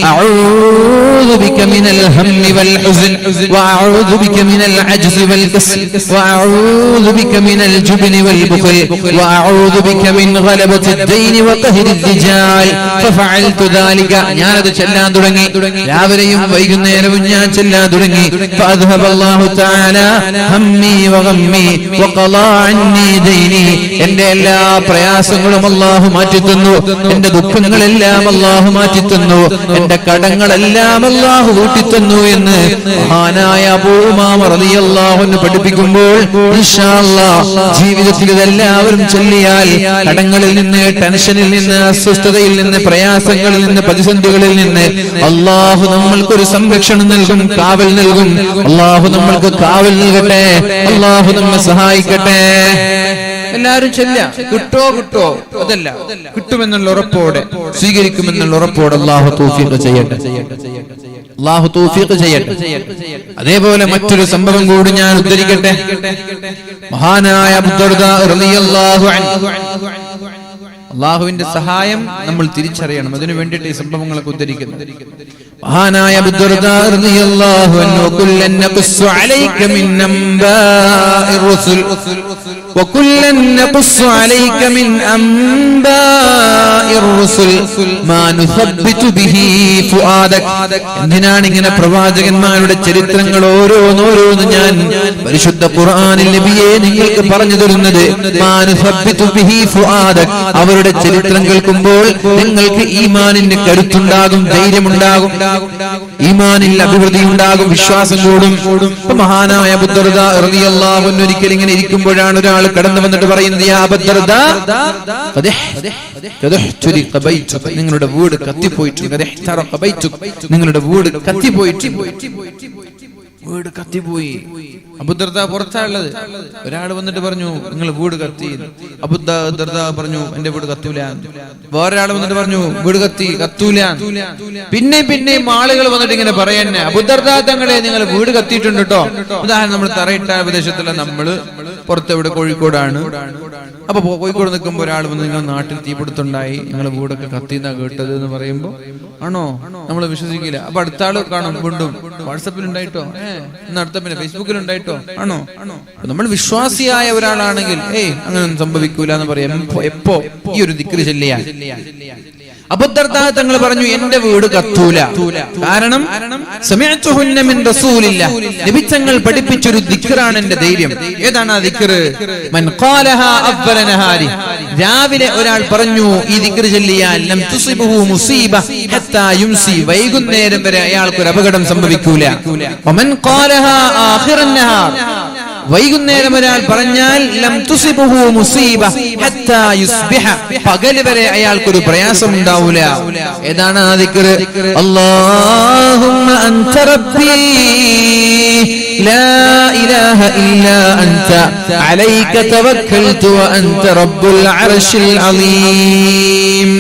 അഊദു ബിക മിനൽ ഹമ്മി വൽ ഹുസ്ൻ വഅഊദു ബിക മിനൽ അജ്സി വൽ കസൽ വഅഊദു ബിക മിനൽ ജുബ്നി വൽ ബുഖൽ വഅഊദു ബിക മിൻ ഗലബത്തിദ് ദൈനി വഖഹ്രിർ റിജാൽ. ഫഫഅൽതു ദാലിക. ഞാൻ അത് ചൊല്ലാൻ തുടങ്ങി. രാവിലെയും വൈകുന്നേരവും ഞാൻ ചൊല്ലാൻ തുടങ്ങി. ഫഅദ്ഹബല്ലാഹു തആല ഹമ്മി വഗമ്മി വഖളാ അന്നി ദൈനി. എന്റെ എല്ലാ പ്രയാസങ്ങളും അല്ലാഹു മാറ്റിത്തന്നു. എന്റെ ദുഃഖങ്ങളെല്ലാം അല്ലാഹു മാറ്റിത്തന്നു. എന്റെ കടങ്ങളെല്ലാം അല്ലാഹു വീട്ടിത്തന്നു എന്ന് മഹാനായ അബൂ ഉമാമ റളിയല്ലാഹു അൻഹു പഠിപ്പിക്കുമ്പോൾ ഇൻഷാ അല്ലാഹ് ജീവിതത്തിൽ ഇതെല്ലാവരും ചൊല്ലിയാൽ കടങ്ങളിൽ നിന്ന്, ടെൻഷനിൽ നിന്ന്, അസ്വസ്ഥതയിൽ നിന്ന്, പ്രയാസങ്ങളിൽ നിന്ന്, പ്രതിസന്ധികളിൽ നിന്ന് അല്ലാഹു നമ്മൾക്കൊരു സംരക്ഷണം നൽകും, കാവൽ നൽകും. അല്ലാഹു നമ്മൾക്ക് കാവൽ നൽകട്ടെ. അല്ലാഹു നമ്മെ സഹായിക്കട്ടെ. എല്ലാവരും ചൊല്ല. കിട്ടോ അതല്ല, കിട്ടുമെന്നുള്ള ഉറപ്പോടെ, സ്വീകരിക്കുമെന്നുള്ള ഉറപ്പോടെ അല്ലാഹു തൗഫീഖ് ചെയ്യട്ടെ. അല്ലാഹു തൗഫീഖ് ചെയ്യട്ടെ. അതേപോലെ മറ്റൊരു സംഭവം കൂടി ഞാൻ ഉദ്ധരിക്കട്ടെ. മഹാനായ അബൂ ദർദാ റളിയല്ലാഹു അൻഹു. അല്ലാഹുവിന്റെ സഹായം നമ്മൾ തിരിച്ചറിയണം. അതിനു വേണ്ടിയിട്ട് ഈ സംഭവങ്ങളൊക്കെ ഉദ്ധരിക്കുന്നു. മഹാനായ അബൂ ദർദാ റളിയല്ലാഹു അൻഹു കുല്ലൻ നഖുസ്സു അലൈക മിൻ അംബാഇർ റസൂൽ വകുല്ലൻ നഖുസ്സു അലൈക മിൻ അംബാഇർ റസൂൽ മാ നുസബ്ബിതു ബിഹി ഫുആദക. എന്തിനാണ് ഇങ്ങനെ പ്രവാചകന്മാരുടെ ചരിത്രങ്ങൾ ഓരോന്നോരോന്ന് ഞാൻ പരിശുദ്ധ ഖുർആനിൽ നബിയെ നിങ്ങൾക്ക് പറഞ്ഞു തരുന്നത്? മാ നുസബ്ബിതു ബിഹി ഫുആദക, അവരുടെ ചരിത്രം കേൾക്കുമ്പോൾ നിങ്ങൾക്ക് ഈമാനിന്റെ കരുത്തുണ്ടാകും, ധൈര്യമുണ്ടാകും, ഈമാനിൽ അഭിവൃദ്ധി ഉണ്ടാകും, വിശ്വാസം കൂടും. മഹാനായ അബൂ ദർദാ റളിയല്ലാഹു അൻഹു ഒരിക്കൽ ഇങ്ങനെ ഇരിക്കുമ്പോഴാണ് ഒരാൾ കടന്നു വന്നിട്ട് പറയുന്നത്, യാ അബൂ ദർദാ നിങ്ങളുടെ വീട് കത്തിപ്പോയിട്ടുണ്ട്, നിങ്ങളുടെ വീട് കത്തിപ്പോയിട്ടുണ്ട്, വീട് കത്തിപ്പോയി. അബൂ ദർദാ പുറത്താണുള്ളത്. ഒരാൾ വന്നിട്ട് പറഞ്ഞു, നിങ്ങൾ വീട് കത്തി. അബൂ ദർദാ പറഞ്ഞു, എന്റെ വീട് കത്തൂല. വേറൊരാൾ വന്നിട്ട് പറഞ്ഞു, വീട് കത്തൂല. പിന്നെയും ആളുകൾ വന്നിട്ട് ഇങ്ങനെ പറയാന്നെ, അബൂ ദർദാ തങ്ങളെ നിങ്ങൾ വീട് കത്തിയിട്ടുണ്ട് കേട്ടോ. ഉദാഹരണം, നമ്മൾ തറയിട്ട പ്രദേശത്തുള്ള നമ്മള് പുറത്തെവിടെ കോഴിക്കോടാണ്. അപ്പൊ കോഴിക്കോട് നിൽക്കുമ്പോൾ ഒരാൾ വന്ന്, നിങ്ങൾ നാട്ടിൽ തീപിടുത്തുണ്ടായി, നിങ്ങൾ വീടൊക്കെ കത്തിന്നാ കേട്ടത് എന്ന് പറയുമ്പോ ആണോ നമ്മൾ വിശ്വസിക്കില്ല. അപ്പൊ അടുത്ത ആള് കാണും, വീണ്ടും വാട്സപ്പിൽ ഉണ്ടായിട്ടോ, അടുത്ത പിന്നെ ഫേസ്ബുക്കിൽ ഉണ്ടായിട്ടോ, ആണോ? നമ്മൾ വിശ്വാസിയായ ഒരാളാണെങ്കിൽ അങ്ങനെ സംഭവിക്കൂല എന്ന് പറയാം. എപ്പോ ഈ ഒരു ദിക്ർ ചൊല്ലിയാൽ. അബൂ ദർദാ തങ്ങൾ പറഞ്ഞു, എന്റെ വീട് കത്തൂല. കാരണം സമിഅതുഹുന്ന മിൻ റസൂലില്ലാഹ്, നബി തങ്ങൾ പഠിപ്പിച്ചൊരു ദിക്റാണ് എന്റെ ധൈര്യം. ഏതാണ് ആ ദിക്ർ? മൻ ഖാലഹാ അവ്വല നഹാരി, രാവിലെ ഒരാൾ പറഞ്ഞു ഈ ദിക്ർ ചൊല്ലിയാൽ ലം തുസിബഹു മുസീബ ഹത്താ യുംസി, വൈകുന്നേരം വരെ അയാൾക്ക് ഒരു അപകടം സംഭവിക്കൂല. വമൻ ഖാലഹാ ആഖിറൻ നഹാർ, വൈകുന്നേരം ഒരാൾ പറഞ്ഞാൽ ലം തുസിബഹു മുസീബ ഹത്താ യുസ്ബിഹ, പകൽ വരെ അയാൾക്കൊരു പ്രയാസം ഉണ്ടാവില്ല. ഏതാണ് ആ ദിക്ർ? അല്ലാഹുമ്മ അൻത റബ്ബി ലാ ഇലാഹ ഇല്ലാ അൻത അലൈക തവക്കൽതു വ അൻത റബ്ബുൽ അർശിൽ അളീം.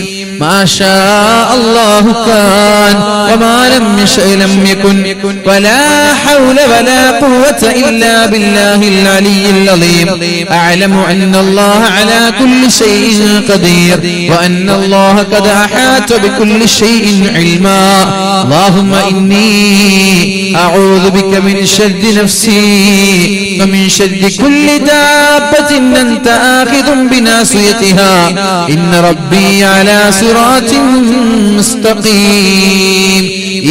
ما شاء الله كان وما لم يشأ لم يكن ولا حول ولا قوة إلا بالله العلي العظيم. أعلم أن الله على كل شيء قدير وأن الله قد أحاط بكل شيء علما. اللهم إني أعوذ بك من شر نفسي ومن شر كل دابة أنت آخذ بناصيتها إن ربي على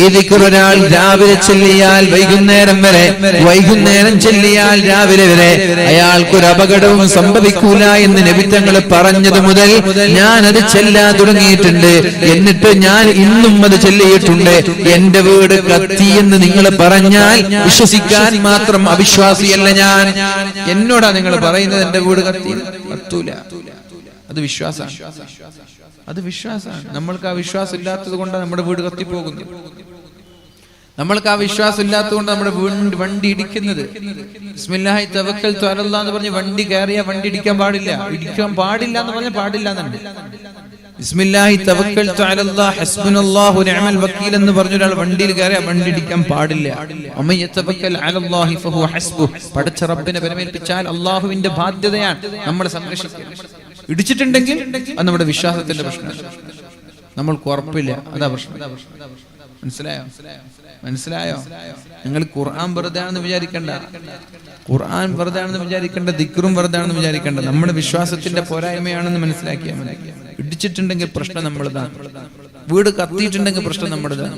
ഈ ദിക്ർ ഒരാൾ രാവിലെ ചൊല്ലിയാൽ വൈകുന്നേരം വരെ, വൈകുന്നേരം ചൊല്ലിയാൽ രാവിലെ വരെ അയാൾക്കൊരു അപകടവും സംഭവിക്കൂല എന്ന് നബി തങ്ങൾ പറഞ്ഞത് മുതൽ ഞാൻ അത് ചെല്ലാൻ തുടങ്ങിയിട്ടുണ്ട്. എന്നിട്ട് ഞാൻ ഇന്നും അത് ചൊല്ലിയിട്ടുണ്ട്. എന്റെ വീട് കത്തി എന്ന് നിങ്ങൾ പറഞ്ഞാൽ വിശ്വസിക്കാൻ മാത്രം അവിശ്വാസിയല്ല ഞാൻ. എന്നോടാ നിങ്ങൾ പറയുന്നത് എന്റെ വീട് കത്തൂല? അത് വിശ്വാസമാണ്, അത് വിശ്വാസമാണ്. നമ്മൾക്ക് ആ വിശ്വാസം ഇല്ലാത്തത് കൊണ്ടാണ് നമ്മുടെ വീട് കത്തിപ്പോകുന്നത്. നമ്മൾക്ക് ആ വിശ്വാസം ഇല്ലാത്തത് കൊണ്ട് നമ്മുടെ വണ്ടി ഇടിക്കുന്നത്. ബിസ്മില്ലാഹി തവക്കൽതു അലല്ലാഹ് എന്ന് പറഞ്ഞ് വണ്ടി കയറിയാൽ വണ്ടി ഇടിക്കാൻ പാടില്ല. ഇടിക്കാൻ പാടില്ല എന്ന് പറഞ്ഞാൽ പാടില്ല എന്നുണ്ട്. ബിസ്മില്ലാഹി തവക്കൽതു അലല്ലാഹ് ഹസ്ബുനല്ലാഹു നിഅമൽ വക്കീൽ എന്ന് പറഞ്ഞ ഒരാൾ വണ്ടിയിൽ കയറിയാൽ വണ്ടി ഇടിക്കാൻ പാടില്ല. വമൻ യതവക്കൽ അലല്ലാഹി ഫഹുവ ഹസ്ബുഹ്, പടച്ച റബ്ബിനെ പരമേൽപ്പിച്ചാൽ അല്ലാഹുവിന്റെ ബാധ്യതയാണ് നമ്മളെ സംരക്ഷിക്കുക. ഇടിച്ചിട്ടുണ്ടെങ്കിൽ അത് നമ്മുടെ വിശ്വാസത്തിന്റെ പ്രശ്നമാണ്, നമ്മൾക്ക് ഉറപ്പില്ല, അതാ പ്രശ്നം. മനസ്സിലായോ? നിങ്ങൾ ഖുർആൻ വെറുതെ ആണെന്ന് വിചാരിക്കണ്ട, ഖുർആൻ വെറുതെ ആണെന്ന് വിചാരിക്കേണ്ട, ദിക്റും വെറുതെ ആണെന്ന് വിചാരിക്കേണ്ട. നമ്മുടെ വിശ്വാസത്തിന്റെ പോരായ്മയാണെന്ന് മനസ്സിലാക്കിയാൽ മതി. ഇടിച്ചിട്ടുണ്ടെങ്കിൽ പ്രശ്നം നമ്മുടേതാണ്, വീട് കത്തിയിട്ടുണ്ടെങ്കിൽ പ്രശ്നം നമ്മുടേതാണ്.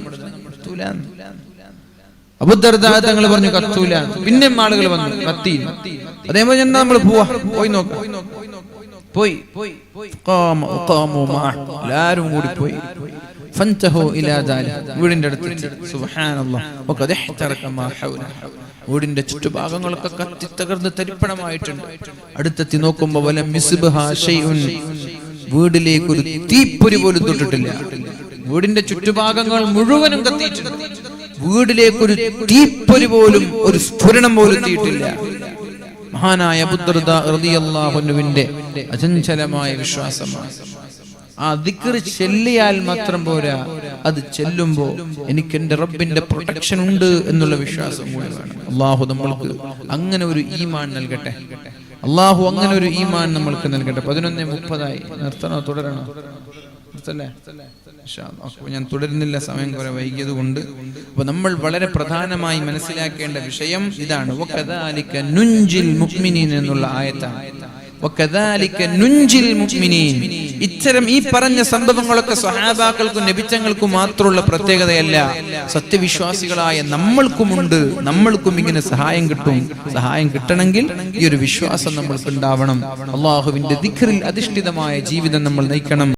അബൂ ദർദാ തങ്ങൾ പറഞ്ഞു കത്തൂല. പിന്നെ ആളുകൾ വന്നു കത്തി. അതേപോലെ എന്താ നമ്മൾ പോയി നോക്കാം. പോയി എല്ലാരും കൂടി പോയി. വീടിന്റെ അടുത്ത് വീടിന്റെ ചുറ്റുഭാഗങ്ങളൊക്കെ കത്തി തകർന്ന് തരിപ്പണമായിട്ടുണ്ട്. അടുത്തെത്തി നോക്കുമ്പോ വീടിലേക്ക് ഒരു തീപ്പൊരി പോലും തൊട്ടിട്ടില്ല. വീടിന്റെ ചുറ്റുഭാഗങ്ങൾ മുഴുവനും കത്തിയിട്ടുണ്ട്. വീടിലേക്കൊരു തീപ്പൊരി പോലും, ഒരു സ്ഫുരണം പോലും എത്തിയിട്ടില്ല. മഹാനായ അബൂ ദർദാ റളിയല്ലാഹു അൻഹുവിന്റെ അചഞ്ചലമായ വിശ്വാസമാണ്. ആ ദിക്ർ ചെല്ലിയാൽ മാത്രം പോരാ, അത് ചെല്ലുമ്പോ എനിക്ക് എന്റെ റബ്ബിന്റെ പ്രൊട്ടക്ഷൻ ഉണ്ട് എന്നുള്ള വിശ്വാസം കൂടി വേണം. അല്ലാഹു നമ്മൾക്ക് അങ്ങനെ ഒരു ഈമാൻ നൽകട്ടെ. അല്ലാഹു അങ്ങനെ ഒരു ഈമാൻ നമ്മൾക്ക് നൽകട്ടെ. 11:30 നിർത്തണോ തുടരണോ? ഞാൻ തുടരുന്നില്ല, സമയം കുറെ വൈകിയത് കൊണ്ട്. അപ്പൊ നമ്മൾ വളരെ പ്രധാനമായി മനസ്സിലാക്കേണ്ട വിഷയം ഇതാണ്. വകദാലിക നുൻജിൽ മുഅ്മിനീൻ എന്നുള്ള ആയത്താണ്. വകദാലിക നുൻജിൽ മുഅ്മിനീൻ. ഇത്തരം ഈ പറഞ്ഞ സംഭവങ്ങളൊക്കെ സ്വഹാബാക്കൾക്കും നബിത്തങ്ങൾക്കും മാത്രമുള്ള പ്രത്യേകതയല്ല, സത്യവിശ്വാസികളായ നമ്മൾക്കുമുണ്ട്. നമ്മൾക്കും ഇങ്ങനെ സഹായം കിട്ടും. സഹായം കിട്ടണമെങ്കിൽ ഈ ഒരു വിശ്വാസം നമ്മൾക്ക് ഉണ്ടാവണം. അള്ളാഹുവിന്റെ ദിക്റിൽ അധിഷ്ഠിതമായ ജീവിതം നമ്മൾ നയിക്കണം.